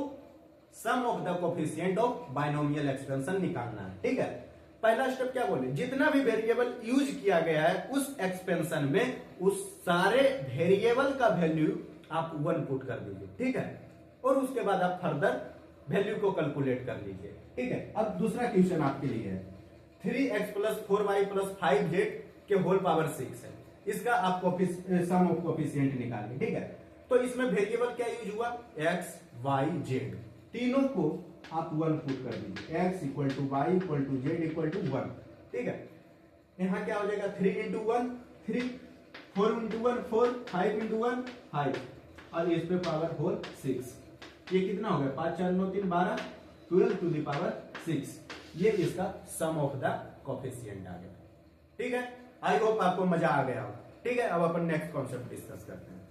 sum of the coefficient of binomial expansion निकालना है। ठीक है, पहला स्टेप क्या बोले, जितना भी वेरिएबल यूज किया गया है उस एक्सपेंशन में उस सारे वेरिएबल का वैल्यू आप 1 पुट कर दीजिए। ठीक है, और उसके बाद आप फर्दर वैल्यू को कैलकुलेट कर लीजिए। ठीक है, अब दूसरा क्वेश्चन आपके लिए है 3x plus 4y plus 5z के होल पावर 6 है, इसका आप सम ऑफ कोफिशिएंट निकालिए। ठीक है, तो इसमें वेरिएबल क्या यूज हुआ x y z, तीनों को आप 1 पुट कर दीजिए, x equal to y equal to z equal to 1। ठीक है, यहां क्या हो जाएगा 3 इंटू 1 3, 4 इंटू 1 4, 5 इंटू 1 5 और इस पे पावर होल 6। ये कितना हो गया 5 4 9 3 12 12 टू द पावर 6, ये इसका सम ऑफ द कोफिशिएंट आ गया। ठीक है, आई होप आपको मजा आ गया हो। ठीक है, अब अपन नेक्स्ट कॉन्सेप्ट डिस्कस करते हैं।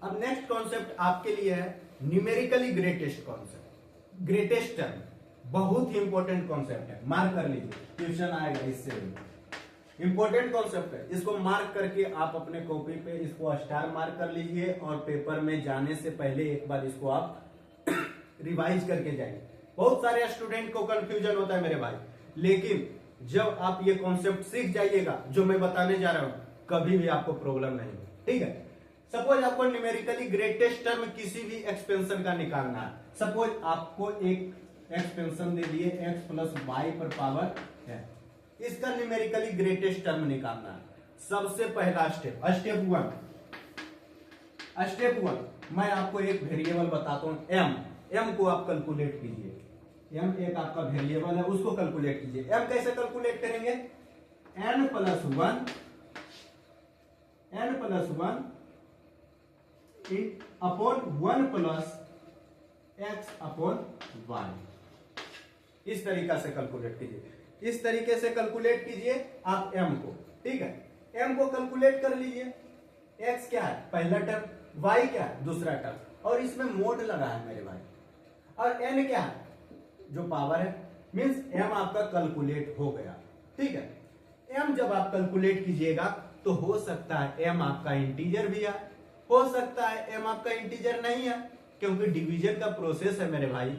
अब नेक्स्ट कॉन्सेप्ट आपके लिए है numerically greatest concept, greatest term, बहुत ही इंपॉर्टेंट कॉन्सेप्ट है, मार्क कर लीजिए, क्वेश्चन आएगा इससे भी। इंपॉर्टेंट कॉन्सेप्ट है, इसको मार्क करके आप अपने कॉपी पे इसको स्टार मार्क कर लीजिए और पेपर में जाने से पहले एक बार इसको आप रिवाइज करके जाइए। बहुत सारे स्टूडेंट को कंफ्यूजन होता है मेरे भाई, लेकिन जब आप ये कॉन्सेप्ट सीख जाइएगा जो मैं बताने जा रहा हूं, कभी भी आपको प्रॉब्लम नहीं है। ठीक है, सपोज आपको न्यूमेरिकली ग्रेटेस्ट टर्म किसी भी एक्सपेंशन का निकालना है। सपोज आपको एक एक्सपेंशन दे दिए x प्लस वाई पर पावर है, इसका न्यूमेरिकली ग्रेटेस्ट टर्म निकालना है। सबसे पहला स्टेप वन मैं आपको एक वेरिएबल बताता हूं m को आप कैलकुलेट कीजिए। m एक आपका वेरिएबल है, उसको कैलकुलेट कीजिए। m कैसे कैलकुलेट करेंगे? n plus one upon 1 plus x upon y. इस तरीका से कैलकुलेट कीजिए, इस तरीके से कैलकुलेट कीजिए आप m को। ठीक है, m को कैलकुलेट कर लीजिए। x क्या है? पहला टर्म, y क्या है? दूसरा टर्म, और इसमें मोड लगा है मेरे भाई, और n क्या है? जो पावर है, मींस m आपका कैलकुलेट हो गया। ठीक है, m जब आप कैलकुलेट कीजिएगा तो हो सकता है m आपका इंटीजर भी है, हो सकता है m आपका इंटीजर नहीं है, क्योंकि डिवीजन का प्रोसेस है मेरे भाई।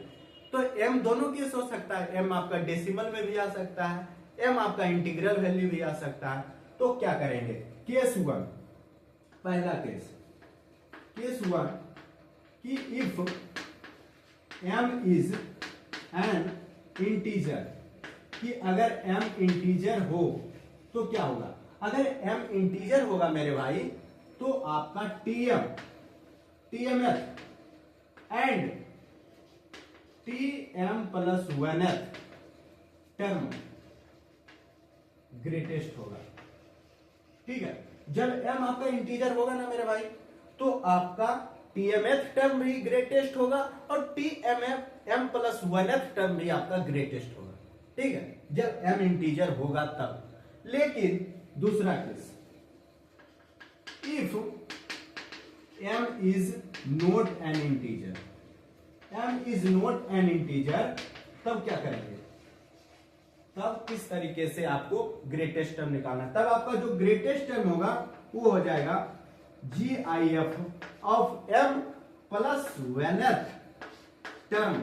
तो m दोनों केस हो सकता है, m आपका डेसिमल में भी आ सकता है, m आपका इंटीग्रल वैल्यू भी आ सकता है। तो क्या करेंगे? केस वन, पहला केस वन कि if m is an integer, कि अगर m इंटीजर हो तो क्या होगा? अगर m इंटीजर होगा मेरे भाई तो आपका TMth and Tm plus 1th term greatest होगा। ठीक है, जब m आपका इंटीजर होगा ना मेरे भाई, तो आपका TMth टर्म भी ग्रेटेस्ट होगा और m प्लस 1th टर्म भी आपका ग्रेटेस्ट होगा। ठीक है, जब m इंटीजर होगा तब। लेकिन दूसरा case, if m is not an integer, m is not an integer, तब क्या करेंगे? तब इस तरीके से आपको ग्रेटेस्ट टर्म निकालना है। तब आपका जो ग्रेटेस्ट टर्म होगा वो हो जाएगा GIF of m plus 1th term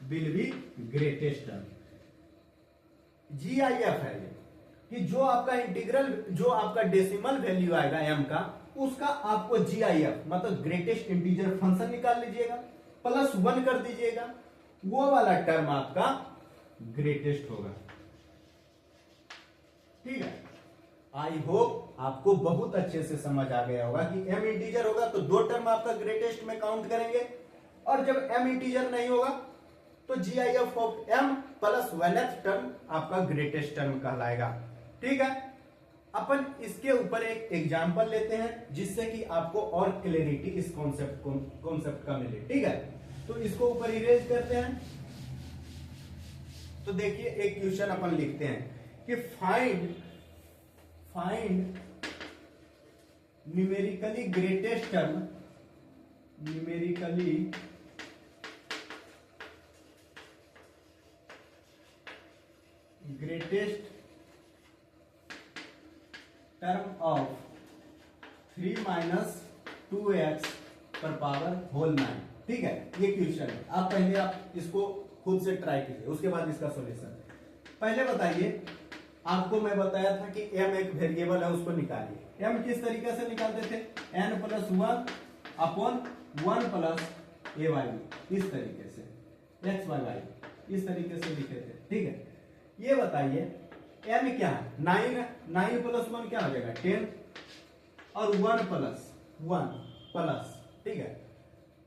will be greatest term. GIF है ये, कि जो आपका इंटीग्रल, जो आपका डेसिमल वैल्यू आएगा m का, उसका आपको GIF मतलब ग्रेटेस्ट इंटीजर फंक्शन निकाल लीजिएगा, प्लस 1 कर दीजिएगा, वो वाला टर्म आपका ग्रेटेस्ट होगा। ठीक है, आई होप आपको बहुत अच्छे से समझ आ गया होगा कि m इंटीजर होगा तो दो टर्म आपका ग्रेटेस्ट में काउंट करेंगे, और जब m इंटीजर नहीं होगा तो GIF of m plus 1th term आपका ग्रेटेस्ट टर्म कहलाएगा। ठीक है, अपन इसके ऊपर एक एग्जांपल लेते हैं जिससे कि आपको और क्लैरिटी इस कॉन्सेप्ट का मिले। ठीक है, तो इसको ऊपर इरेज करते हैं। तो देखिए एक क्वेश्चन अपन लिखते हैं कि find numerically greatest term, numerically greatest term of 3 minus 2x पर पावर होल 9। ठीक है, ये क्वेश्चन है। आप पहले आप इसको खुद से ट्राई कीजिए, उसके बाद इसका सॉल्यूशन। पहले बताइए, आपको मैं बताया था कि m एक वेरिएबल है, उसको निकालिए। m किस तरीके से निकालते थे? n plus 1 upon 1 plus ay, इस तरीके से x y y इस तरीके से लिखे थे। ठीक है, ये बताइए m क्या है? 9 प्लस 1 क्या हो जाएगा? 10, और 1 प्लस। ठीक है,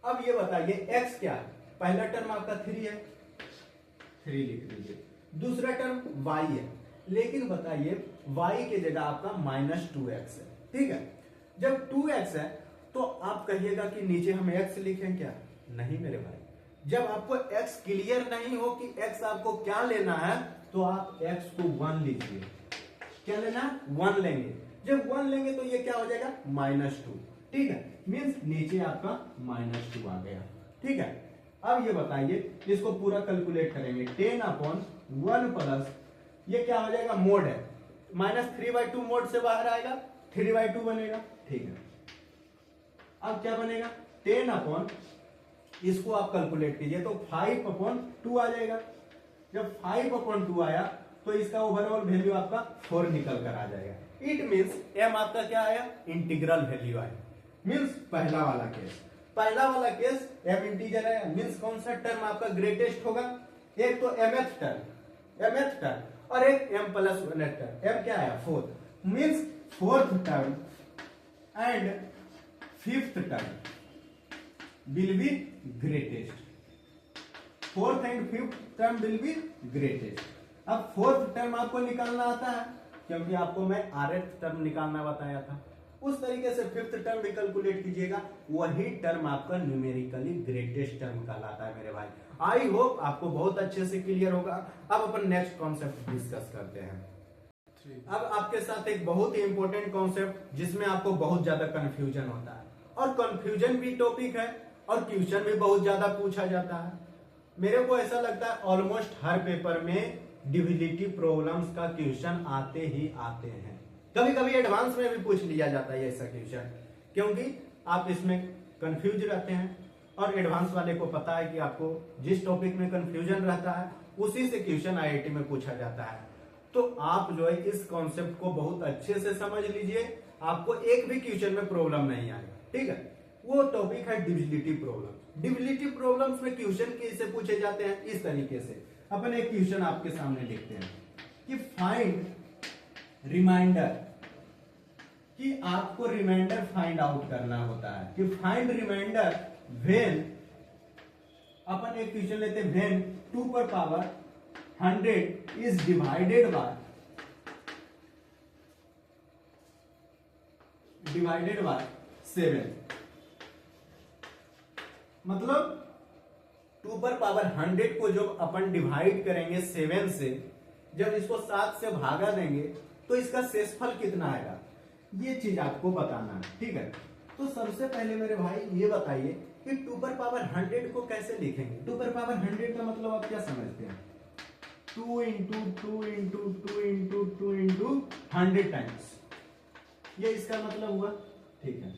अब ये बताइए x क्या है? पहला टर्म आपका 3 है, 3 लिख लीजिए। दूसरा टर्म y है, लेकिन बताइए y की जगह आपका माइनस 2x है। ठीक है, जब 2x है तो आप कहिएगा कि नीचे हम x लिखें क्या? नहीं मेरे भाई, जब आपको x क्लियर नहीं हो कि x आपको क्या लेना है, तो आप x को 1 लीजिए। क्या लेना? 1 लेंगे। जब 1 लेंगे तो ये क्या हो जाएगा? -2। ठीक है, मीन्स नीचे आपका -2 आ गया। ठीक है, अब ये बताइए, इसको पूरा कैलकुलेट करेंगे। 10 अपॉन 1 प्लस, ये क्या हो जाएगा? मोड है, -3/2 मोड से बाहर आएगा, 3/2 बनेगा। ठीक है, अब क्या बनेगा, 10 अपॉन, इसको आप कैलकुलेट कीजिए तो 5/2 आ जाएगा। जब 5/2 आया तो इसका ओवरऑल वैल्यू आपका 4 निकल कर आ जाएगा। इट मीन्स m आपका क्या आया, इंटीग्रल वैल्यू आया। मीन्स पहला वाला केस m इंटीजर है, मीन्स कौन सा टर्म आपका ग्रेटेस्ट होगा, एक तो mth टर्म और एक m plus 1th term. m क्या आया, 4, means 4th term and 5th term will be greatest. 4th and 5th term will be greatest. अब 4th टर्म आपको निकालना आता है, क्योंकि आपको मैं rth टर्म निकालना बताया था। उस तरीके से 5th टर्म भी कैलकुलेट कीजिएगा, वही टर्म आपका न्यूमेरिकली ग्रेटेस्ट टर्म कहलाता है मेरे भाई। आई होप आपको बहुत अच्छे से क्लियर होगा। अब अपन नेक्स्ट कॉन्सेप्ट डिस्कस करते हैं। अब आपके साथ एक बहुत ही इंपॉर्टेंट कॉन्सेप्ट जिसमें आपको बहुत ज्यादा कंफ्यूजन होता है, और कंफ्यूजन भी टॉपिक है और क्वेश्चन भी बहुत ज्यादा पूछा जाता है। मेरे को ऐसा लगता है ऑलमोस्ट हर पेपर में डिविजिबिलिटी प्रॉब्लम्स का क्वेश्चन आते ही आते हैं। कभी कभी एडवांस में भी पूछ लिया जाता है ऐसा क्वेश्चन, क्योंकि आप इसमें कंफ्यूज रहते हैं और एडवांस वाले को पता है कि आपको जिस टॉपिक में कंफ्यूजन रहता है उसी से क्वेश्चन आईआईटी में पूछा जाता है। तो आप जो है इस कॉन्सेप्ट को बहुत अच्छे से समझ लीजिए, आपको एक भी क्वेश्चन में प्रॉब्लम नहीं आएगा। ठीक है, वो टॉपिक है डिविजिबिलिटी प्रॉब्लम। डिविजिबिलिटी प्रॉब्लम्स में क्वेश्चन कैसे पूछे जाते हैं, इस तरीके से। अपन एक क्वेश्चन आपके सामने लिखते हैं कि फाइंड रिमाइंडर, कि आपको रिमाइंडर फाइंड आउट करना होता है कि फाइंड रिमाइंडर व्हेन, अपन एक क्वेश्चन लेते हैं व्हेन 2 पर पावर 100 इज डिवाइडेड बाय 7। मतलब 2 पर पावर 100 को जब अपन डिवाइड करेंगे 7 से, जब इसको 7 से भागा देंगे तो इसका शेषफल कितना आएगा, ये चीज आपको बताना है। ठीक है, तो सबसे पहले मेरे भाई ये बताइए कि 2 पर पावर 100 को कैसे लिखेंगे। 2 पर पावर 100 का मतलब आप क्या समझते हैं, 2 into 2 into 2 into 2 into 100 times, ये इसका मतलब हुआ। ठीक है,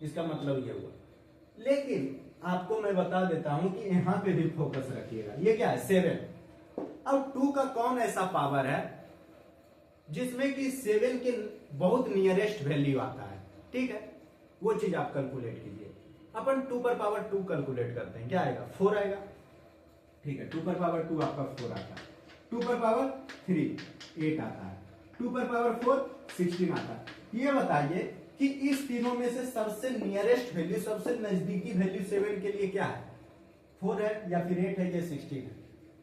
इसका मतलब ये हुआ। लेकिन आपको मैं बता देता हूं कि यहां पे भी फोकस रखिएगा, ये क्या है 7। अब 2 का कौन ऐसा पावर है जिसमें कि 7 के बहुत नियरेस्ट वैल्यू आता है। ठीक है, वो चीज आप कैलकुलेट कीजिए। अपन 2 पर पावर 2 कैलकुलेट करते हैं, क्या आएगा 4 आएगा। ठीक है, 2 पर पावर 2 आपका 4 आता है। 2 पर पावर 3 8 आता है। 2 पर पावर 4 16 आता है। ये बताइए कि इस तीनों में से सबसे नियरेस्ट वैल्यू, सबसे नजदीकी वैल्यू 7 के लिए क्या है, 4 है या फिर 8 है या 16 है।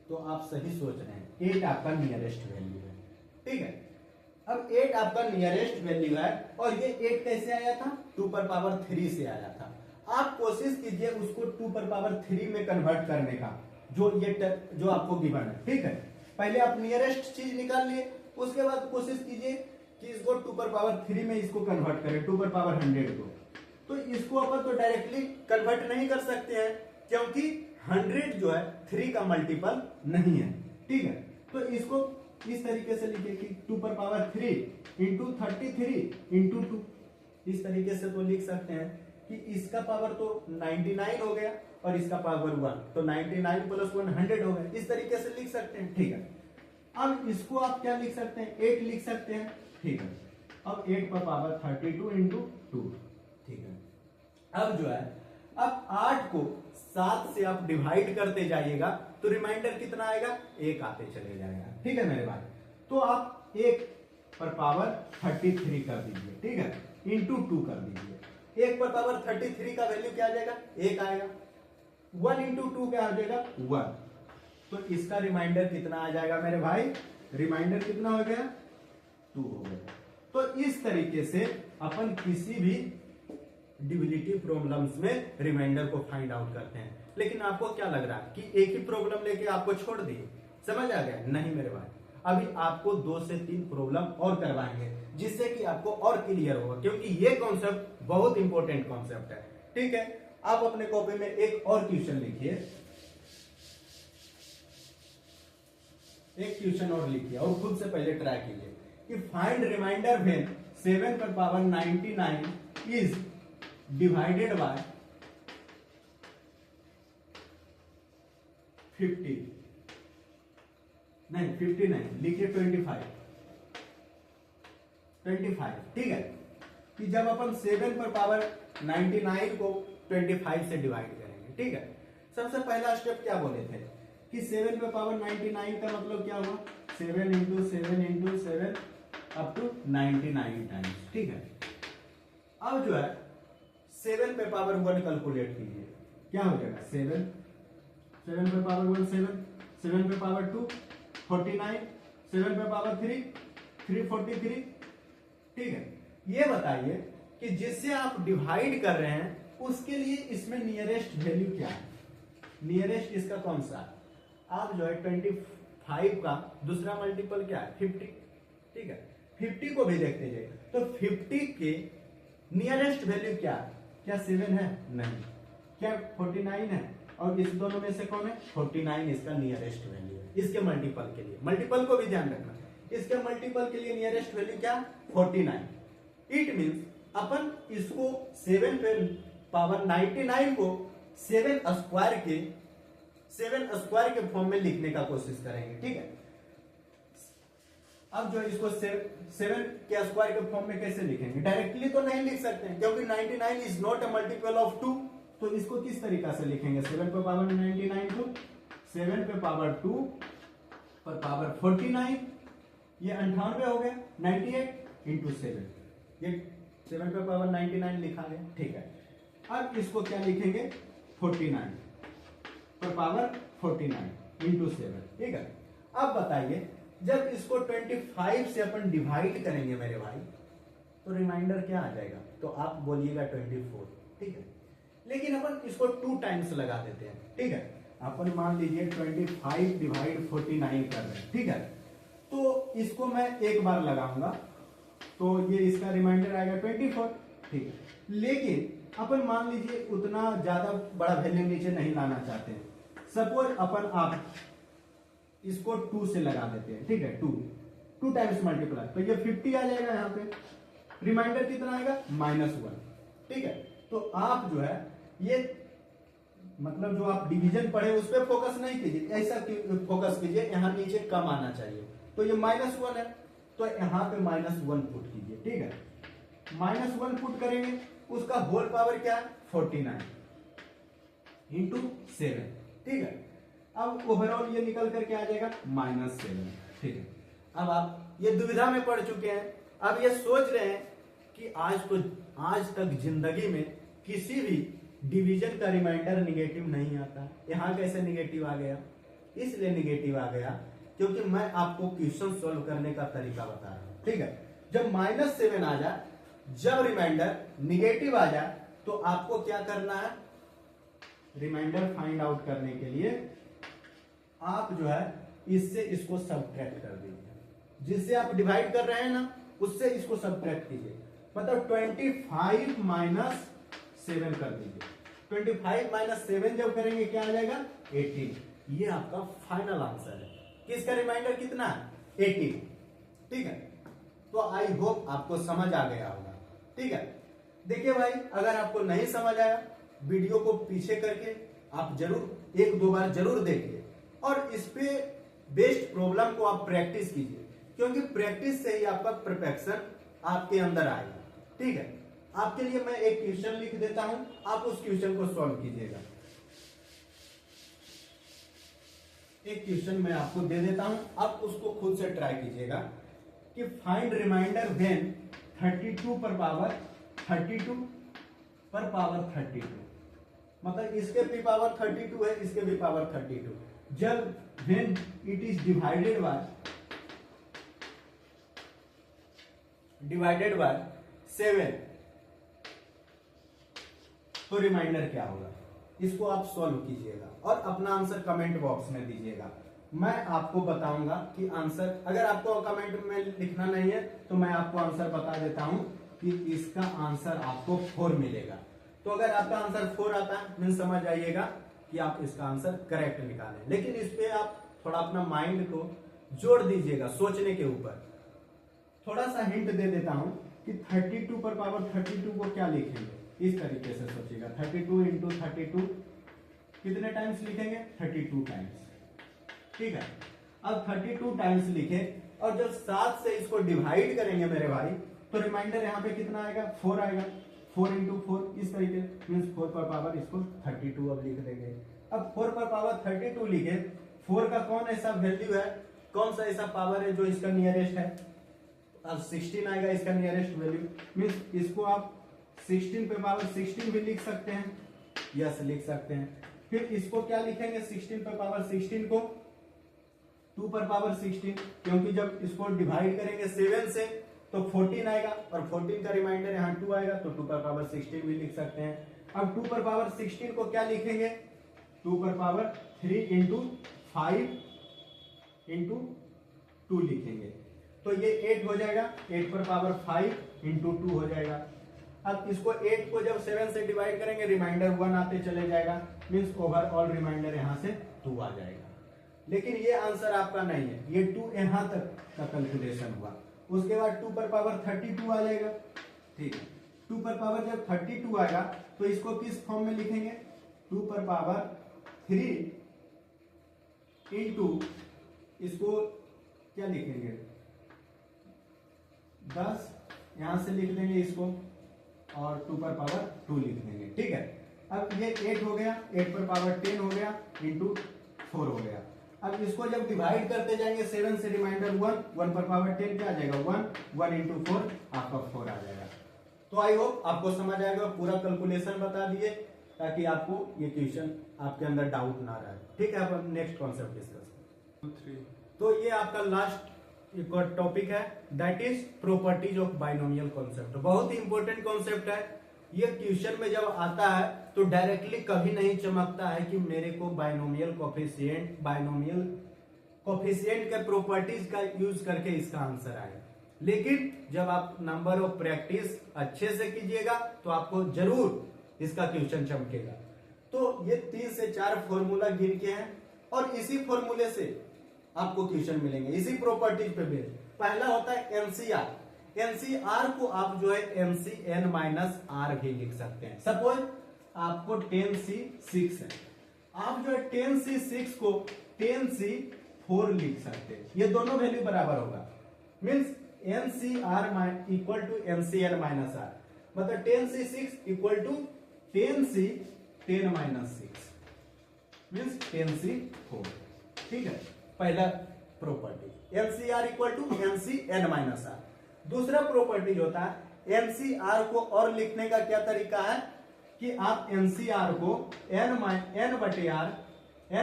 तो आप सही सोच रहे हैं, 8 आपका नियरेस्ट वैल्यू है। ठीक है, अब 8 आपका नियरेस्ट वैल्यू है और ये 8 कैसे आया था, 2 पर पावर 3 से आया था। आप कोशिश कीजिए उसको 2 पर पावर 3 में कन्वर्ट करने का, जो आपको गिवन है। ठीक है, पहले आप नियरेस्ट चीज निकाल लिए, उसके बाद कोशिश कीजिए कि इसको 2 पर पावर 3 में इसको कन्वर्ट करें, 2 पर पावर 100 को। तो इसको अपन तो डायरेक्टली कन्वर्ट नहीं कर सकते हैं, क्योंकि 100 जो है 3 का मल्टीपल नहीं है। ठीक है, तो इसको इस तरीके से लिखिए कि 2 पर पावर 3 इंटू 33 इंटू 2। इस तरीके से तो लिख सकते हैं कि इसका पावर तो 99 हो गया और इसका पावर 1, तो 99 प्लस 1 100 हो गया। इस तरीके से लिख सकते हैं। ठीक है, अब इसको आप क्या लिख सकते हैं, 8 लिख सकते हैं। ठीक है, अब 8 पर पावर 32 इंटू 2। ठीक है, अब जो है, अब 8 को 7 से आप डिवाइड करते जाइएगा तो रिमाइंडर कितना आएगा, 1 आते चले जाएगा। ठीक है मेरे भाई, तो आप 1 पर पावर 33 कर दीजिए। ठीक है, इंटू 2 कर दीजिए। 1 पर पावर 33 का वैल्यू क्या आ जाएगा, 1 आएगा। 1 इंटू 2 क्या आ जाएगा, 1। तो इसका रिमाइंडर कितना आ जाएगा मेरे भाई, रिमाइंडर कितना हो गया, 2 हो गया। तो इस तरीके से अपन किसी भी डिविजिबिलिटी प्रॉब्लम्स में रिमाइंडर को फाइंड आउट करते हैं। लेकिन आपको क्या लग रहा है कि एक ही प्रॉब्लम लेके आपको छोड़ दिए, समझ आ गया? नहीं मेरे भाई, अभी आपको 2 से 3 प्रॉब्लम और करवाएंगे जिससे कि आपको और क्लियर होगा, क्योंकि ये कॉन्सेप्ट बहुत इंपॉर्टेंट कॉन्सेप्ट है। ठीक है, आप अपने कॉपी में एक और क्वेश्चन लिखिए, एक क्वेश्चन और लिखिए और खुद से पहले ट्राई कीजिए कि फाइंड रिमाइंडर व्हेन 7 पर पावर 99 इज डिवाइडेड बाय 50 नहीं 50 नहीं लिखिए 25, ठीक है, कि जब अपन 7 पर पावर 99 को 25 से डिवाइड करेंगे, ठीक है। सबसे पहला स्टेप क्या बोले थे कि 7 पे पावर 99 का मतलब क्या हुआ, 7 into 7 into 7 up to 99 times, ठीक है। अब जो है 7 पे पावर 1 कैलकुलेट कीजिए, क्या हो जाएगा 7 पे पावर 1 7 पे पावर 2 49, 7 पे पावर 3 343, ठीक है। ये बताइए कि जिससे आप डिवाइड कर रहे हैं उसके लिए इसमें नियरेस्ट वैल्यू क्या है, नियरेस्ट इसका कौन सा है, आप जो है 25 का दूसरा मल्टीपल क्या है 50, ठीक है। 50 को भी देखते जाइए, तो 50 के नियरेस्ट वैल्यू क्या है, क्या 7 है, नहीं, क्या 49 है, और इस दोनों में से कौन है 49, इसका नियरेस्ट वैल्यू है। इसके मल्टीपल के लिए, मल्टीपल को भी ध्यान रखना, इसके मल्टीपल के लिए नियरेस्ट वैल्यू क्या 49। इट मींस अपन इसको 7 पे पावर 99 को 7 स्क्वायर के फॉर्म में लिखने का कोशिश करेंगे, ठीक है। अब जो इसको 7 के स्क्वायर के फॉर्म में कैसे लिखेंगे, डायरेक्टली तो नहीं लिख सकते हैं क्योंकि 99 is not a multiple of 2, तो इसको किस तरीका से लिखेंगे, 7 पे पावर 99 को 7 पे पावर 2 पर पावर 49, ये 98 हो गया, 98 इंटू 7, ये 7 पे पावर 99 लिखा गया, ठीक है। अब इसको क्या लिखेंगे 49 पर पावर 49 इंटू 7, ठीक है। अब बताइए जब इसको 25 से अपन डिवाइड करेंगे मेरे भाई, तो रिमाइंडर क्या आ जाएगा, तो आप बोलिएगा 24, ठीक है। लेकिन अपन इसको 2 टाइम्स लगा देते हैं, ठीक है। अपन मान लीजिए 25 डिवाइड 49 कर रहे हैं, ठीक है। तो इसको मैं एक बार लगाऊंगा तो ये इसका रिमाइंडर आएगा 24, ठीक है। लेकिन अपन मान लीजिए उतना ज्यादा बड़ा वैल्यू नीचे नहीं लाना चाहते हैं, सपोज अपन आप इसको 2 से लगा देते हैं, ठीक है, 2 टाइम्स मल्टीप्लाई, तो ये 50 आ जाएगा, यहाँ पे रिमाइंडर कितना आएगा -1, ठीक है। तो आप जो है ये मतलब जो आप डिवीजन पढ़े उस पर फोकस नहीं कीजिए, ऐसा फोकस कीजिए यहाँ नीचे कम आना चाहिए, तो ये -1 है, तो यहाँ पे -1 पुट कीजिए, ठीक है। -1 पुट करेंगे, उसका होल पावर क्या है 49 इंटू 7, ठीक है। अब ओवरऑल ये निकल करके आ जाएगा -7, ठीक है। अब आप ये दुविधा में पड़ चुके हैं, अब ये सोच रहे हैं कि आज तक जिंदगी में किसी भी डिवीजन का रिमाइंडर निगेटिव नहीं आता, यहाँ कैसे निगेटिव आ गया, इसलिए निगेटिव आ गया क्योंकि मैं आपको क्वेश्चन सॉल्व करने का तरीका बता रहा हूं, ठीक है। जब -7 आ जाए, जब रिमाइंडर निगेटिव आ जाए, तो आपको क्या करना है, रिमाइंडर फाइंड आउट करने के लिए आप जो है इससे इसको सब्ट्रैक्ट कर दीजिए, जिससे आप डिवाइड कर रहे हैं ना उससे इसको सब्ट्रैक्ट कीजिए, मतलब 25 - 7 कर दीजिए। 25 - 7 जब करेंगे क्या आ जाएगा 18, ये आपका फाइनल आंसर है। किसका रिमाइंडर कितना है 18, ठीक है। तो आई होप आपको समझ आ गया होगा, ठीक है। देखिए भाई, अगर आपको नहीं समझ आया, वीडियो को पीछे करके आप जरूर 1-2 बार जरूर देखिए और इस पे बेस्ड प्रॉब्लम को आप प्रैक्टिस कीजिए, क्योंकि प्रैक्टिस से ही आपका परफेक्शन आपके अंदर आएगा, ठीक है। आपके लिए मैं एक क्वेश्चन लिख देता हूं, आप उस क्वेश्चन को सॉल्व कीजिएगा। एक क्वेश्चन मैं आपको दे देता हूं, आप उसको खुद से ट्राई कीजिएगा कि फाइंड रिमाइंडर व्हेन 32 पर पावर 32, मतलब इसके भी पावर 32 है, इसके भी पावर 32, जब when it is divided by 7, तो रिमाइंडर क्या होगा, इसको आप सॉल्व कीजिएगा और अपना आंसर कमेंट बॉक्स में दीजिएगा। मैं आपको बताऊंगा कि आंसर, अगर आपको कमेंट में लिखना नहीं है तो मैं आपको आंसर बता देता हूं कि इसका आंसर आपको 4 मिलेगा। तो अगर आपका आंसर 4 आता है मैं समझ आइएगा कि आप इसका आंसर करेक्ट निकालें, लेकिन इस पे आप थोड़ा अपना माइंड को जोड़ दीजिएगा सोचने के ऊपर थोड़ा सा हिंट दे देता हूं कि 32 पर पावर 32 को क्या लिखेंगे, इस तरीके से सोचिएगा। 32 इंटू 32 कितने टाइम्स लिखेंगे, 32 टाइम्स। ठीक है, अब 32 टाइम्स लिखे और जब 7 से इसको डिवाइड करेंगे मेरे भाई, तो रिमाइंडर यहाँ पे कितना आएगा, 4 आएगा। 4 इंटू 4 इस तरीके, मीन्स 4 पर पावर इसको 32 अब लिख देंगे। अब 4 पर पावर 32 लिखे, 4 का कौन ऐसा वैल्यू है, कौन सा ऐसा पावर है जो इसका नियरेस्ट है, अब 16 आएगा इसका नियरेस्ट वैल्यू। मीन्स इसको आप 16 पे पावर 16 भी लिख सकते हैं, यस लिख सकते हैं। फिर इसको क्या लिखेंगे, 16 पे पावर 16 को 2 पर पावर 16, क्योंकि जब इसको डिवाइड करेंगे 7 से तो 14 आएगा और 14 का रिमाइंडर यहाँ 2 आएगा, तो 2 पर पावर 16 भी लिख सकते हैं। अब 2 पर पावर 16 को क्या लिखेंगे, 2 पर पावर 3 इंटू 5 इंटू 2 लिखेंगे, तो ये 8 हो जाएगा। 8 पर पावर 5 इंटू 2 हो जाएगा। अब इसको 8 को जब 7 से डिवाइड करेंगे, रिमाइंडर 1 आते चले जाएगा, मीन्स ओवरऑल रिमाइंडर यहाँ से 2 आ जाएगा। लेकिन ये आंसर आपका नहीं है, ये 2 यहाँ तक का कैलकुलेशन हुआ। उसके बाद 2 पर पावर 32 आ जाएगा। ठीक है, 2 पर पावर जब 32 आएगा तो इसको किस फॉर्म में लिखेंगे, 2 पर पावर 3 इंटू इसको क्या लिखेंगे, 10 यहां से लिख देंगे इसको, और 2 पर पावर 2 लिख देंगे। ठीक है, अब ये 8 हो गया, 8 पर पावर 10 हो गया इंटू 4 हो गया। अब इसको जब डिवाइड करते जाएंगे 7 से, रिमाइंडर 1, 1 पर पावर 10 क्या आ जाएगा, 1 इंटू 4 आपका 4 आ जाएगा। तो आई होप आपको समझ आएगा, पूरा कैलकुलेशन बता दिए ताकि आपको ये क्वेश्चन आपके अंदर डाउट ना रहे। ठीक है, अब नेक्स्ट कॉन्सेप्ट डिस्कस करें। तो ये आपका लास्ट एक और टॉपिक है, that is properties of binomial concept. बहुत ही इंपॉर्टेंट कॉन्सेप्ट है। ये क्वेश्चन में जब आता है तो डायरेक्टली कभी नहीं चमकता है कि मेरे को बाइनोमियल कोफिशिएंट के प्रॉपर्टीज का यूज करके इसका आंसर आए। लेकिन जब आप नंबर ऑफ प्रैक्टिस अच्छे से कीजिएगा तो आपको जरूर इसका क्वेश्चन चमकेगा। तो ये 3 से 4 फॉर्मूला गिन के हैं और इसी फॉर्मूले से आपको क्वेश्चन मिलेंगे, इसी प्रॉपर्टीज पे बेस्ड। पहला होता है एनसीआर। एनसीआर को आप जो है एनसीएन माइनस आर भी लिख सकते हैं। सपोज आपको 10C6 है, आप जो है 10C6 को 10C4 लिख सकते हैं, ये दोनों वैल्यू बराबर होगा। Means n C r equal to n C n minus r, मतलब 10C6 equal to 10C10 minus 6 means 10C4। ठीक है, पहला property n C r equal to n C n minus r. दूसरा प्रॉपर्टी होता है एनसीआर को और लिखने का क्या तरीका है कि आप एनसीआर को n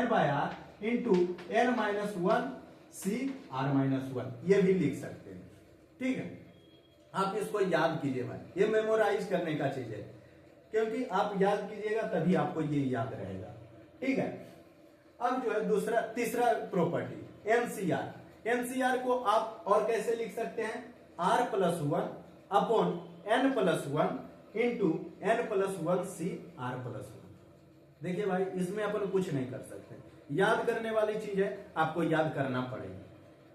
by r into n minus 1 C r minus 1 ये भी लिख सकते हैं। ठीक है, आप इसको याद कीजिए भाई, ये मेमोराइज करने का चीज है, क्योंकि आप याद कीजिएगा तभी आपको ये याद रहेगा। ठीक है, अब जो है तीसरा प्रॉपर्टी एनसीआर। एनसीआर को आप और कैसे लिख सकते हैं, r plus 1 upon n plus 1 into n plus 1 C r plus 1। देखिए भाई, इसमें अपन कुछ नहीं कर सकते, याद करने वाली चीज है, आपको याद करना पड़ेगा।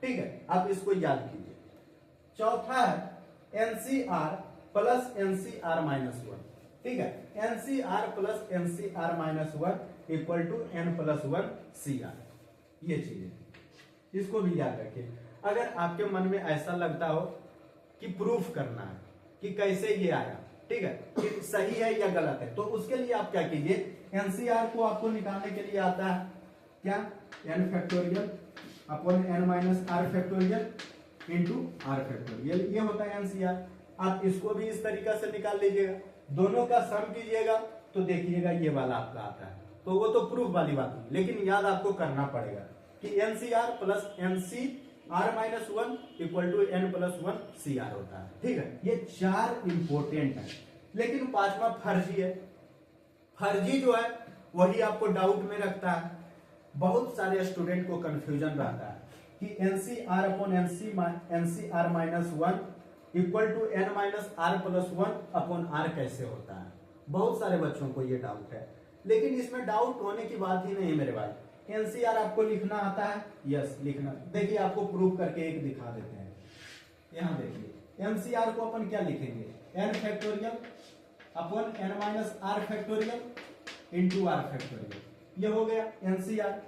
ठीक है, आप इसको याद कीजिए। चौथा है एनसीआर प्लस एनसीआर माइनस 1। ठीक है, n C r plus n C r minus 1 equal to n plus 1 C r, ये चीज है, इसको भी याद रखिए। अगर आपके मन में ऐसा लगता हो कि प्रूफ करना है कि कैसे ये आया, ठीक है, कि सही है या गलत है, तो उसके लिए आप क्या कीजिए, एनसीआर को आपको निकालने के लिए आता है क्या, n factorial upon n minus r factorial into r factorial, ये होता है एनसीआर। आप इसको भी इस तरीका से निकाल लीजिएगा, दोनों का सम कीजिएगा तो देखिएगा ये वाला आपका आता है। तो वो तो प्रूफ वाली बात है, लेकिन याद आपको करना पड़ेगा कि n C r plus n C r minus 1 equal to n plus 1 C r होता है। ठीक है, ये 4 इंपोर्टेंट है। लेकिन 5वां फर्जी है। फर्जी जो है वही आपको डाउट में रखता है। बहुत सारे स्टूडेंट को कंफ्यूजन रहता है कि n C r upon n C r minus 1 equal to n minus r plus 1 upon r कैसे होता है। बहुत सारे बच्चों को ये डाउट है, लेकिन इसमें डाउट होने की बात ही नहीं है मेरे भाई। एनसीआर आपको लिखना आता है, यस लिखना। देखिए आपको प्रूव करके एक दिखा देते हैं। यहां देखिए एमसीआर को अपन क्या लिखेंगे, n factorial upon n minus r factorial into r factorial, ये हो गया एनसीआर।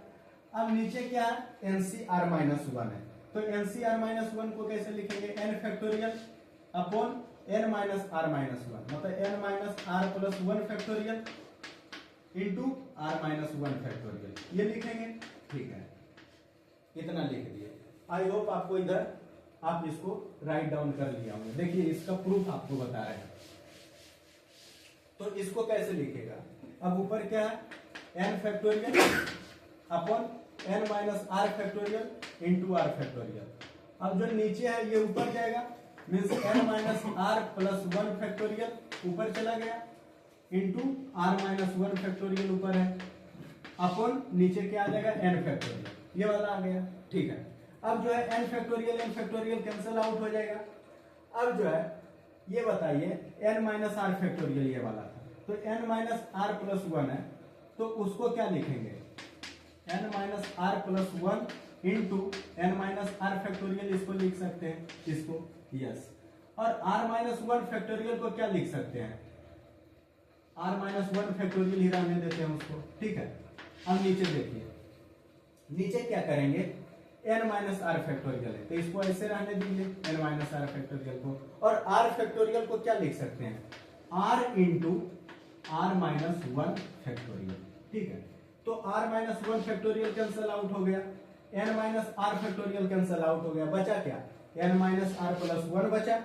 अब नीचे क्या है, एनसीआर माइनस वन है, तो एनसीआर माइनस वन को कैसे लिखेंगे, n factorial upon n minus r minus one, मतलब n minus r plus one factorial into r minus one factorial, ये लिखेंगे। ठीक है, इतना लिख दिए। आई होप आपको इधर आप इसको राइट डाउन कर लिया होंगे। देखिए इसका प्रूफ आपको बता रहे हैं, तो इसको कैसे लिखेगा, अब ऊपर क्या है, n factorial upon n minus r factorial into r factorial. अब जो नीचे है ये ऊपर जाएगा, means n minus r plus one factorial ऊपर चला गया into r minus one factorial ऊपर है, अपॉन नीचे क्या आ जाएगा, n फैक्टोरियल, ये वाला आ गया। ठीक है, अब जो है n फैक्टोरियल कैंसिल आउट हो जाएगा। अब जो है ये बताइए n माइनस आर फैक्टोरियल ये वाला था, तो n minus r plus one है, तो उसको क्या लिखेंगे, n minus r plus one into n minus r factorial, इसको लिख सकते हैं इसको, यस। और r माइनस वन फैक्टोरियल को क्या लिख सकते हैं, r माइनस वन फैक्टोरियल ही रहने देते हैं उसको। ठीक है, अब नीचे देखिए, नीचे क्या करेंगे, n माइनस आर फैक्टोरियल है, तो इसको ऐसे रहने दीजिए n माइनस आर फैक्टोरियल को, और r फैक्टोरियल को क्या लिख सकते हैं, r into r minus one factorial. ठीक है, तो r minus one factorial cancel out हो गया, n minus r factorial cancel out हो गया, बचा क्या, n minus r plus one बचा।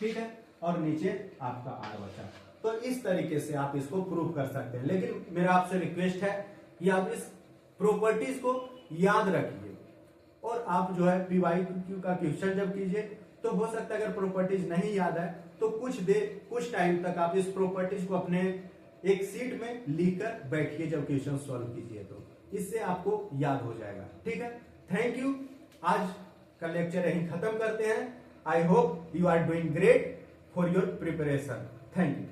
ठीक है, और नीचे आपका r बचा। तो इस तरीके से आप इसको प्रूव कर सकते हैं, लेकिन मेरा आपसे रिक्वेस्ट है कि आप इस प्रॉपर्टीज को याद रखिए, और आप जो है PYQ का क्वेश्चन जब कीजिए तो हो सकता है अगर प्रॉपर्टीज नहीं याद है तो कुछ टाइम तक आप इस प्रॉपर्टीज को अपने एक सीट में लिखकर बैठिए जब क्वेश्चन सॉल्व कीजिए, तो इससे आपको याद हो जाएगा। ठीक है, थैंक यू। आज का लेक्चर यहीं खत्म करते हैं। I hope you are doing great for your preparation. Thank you.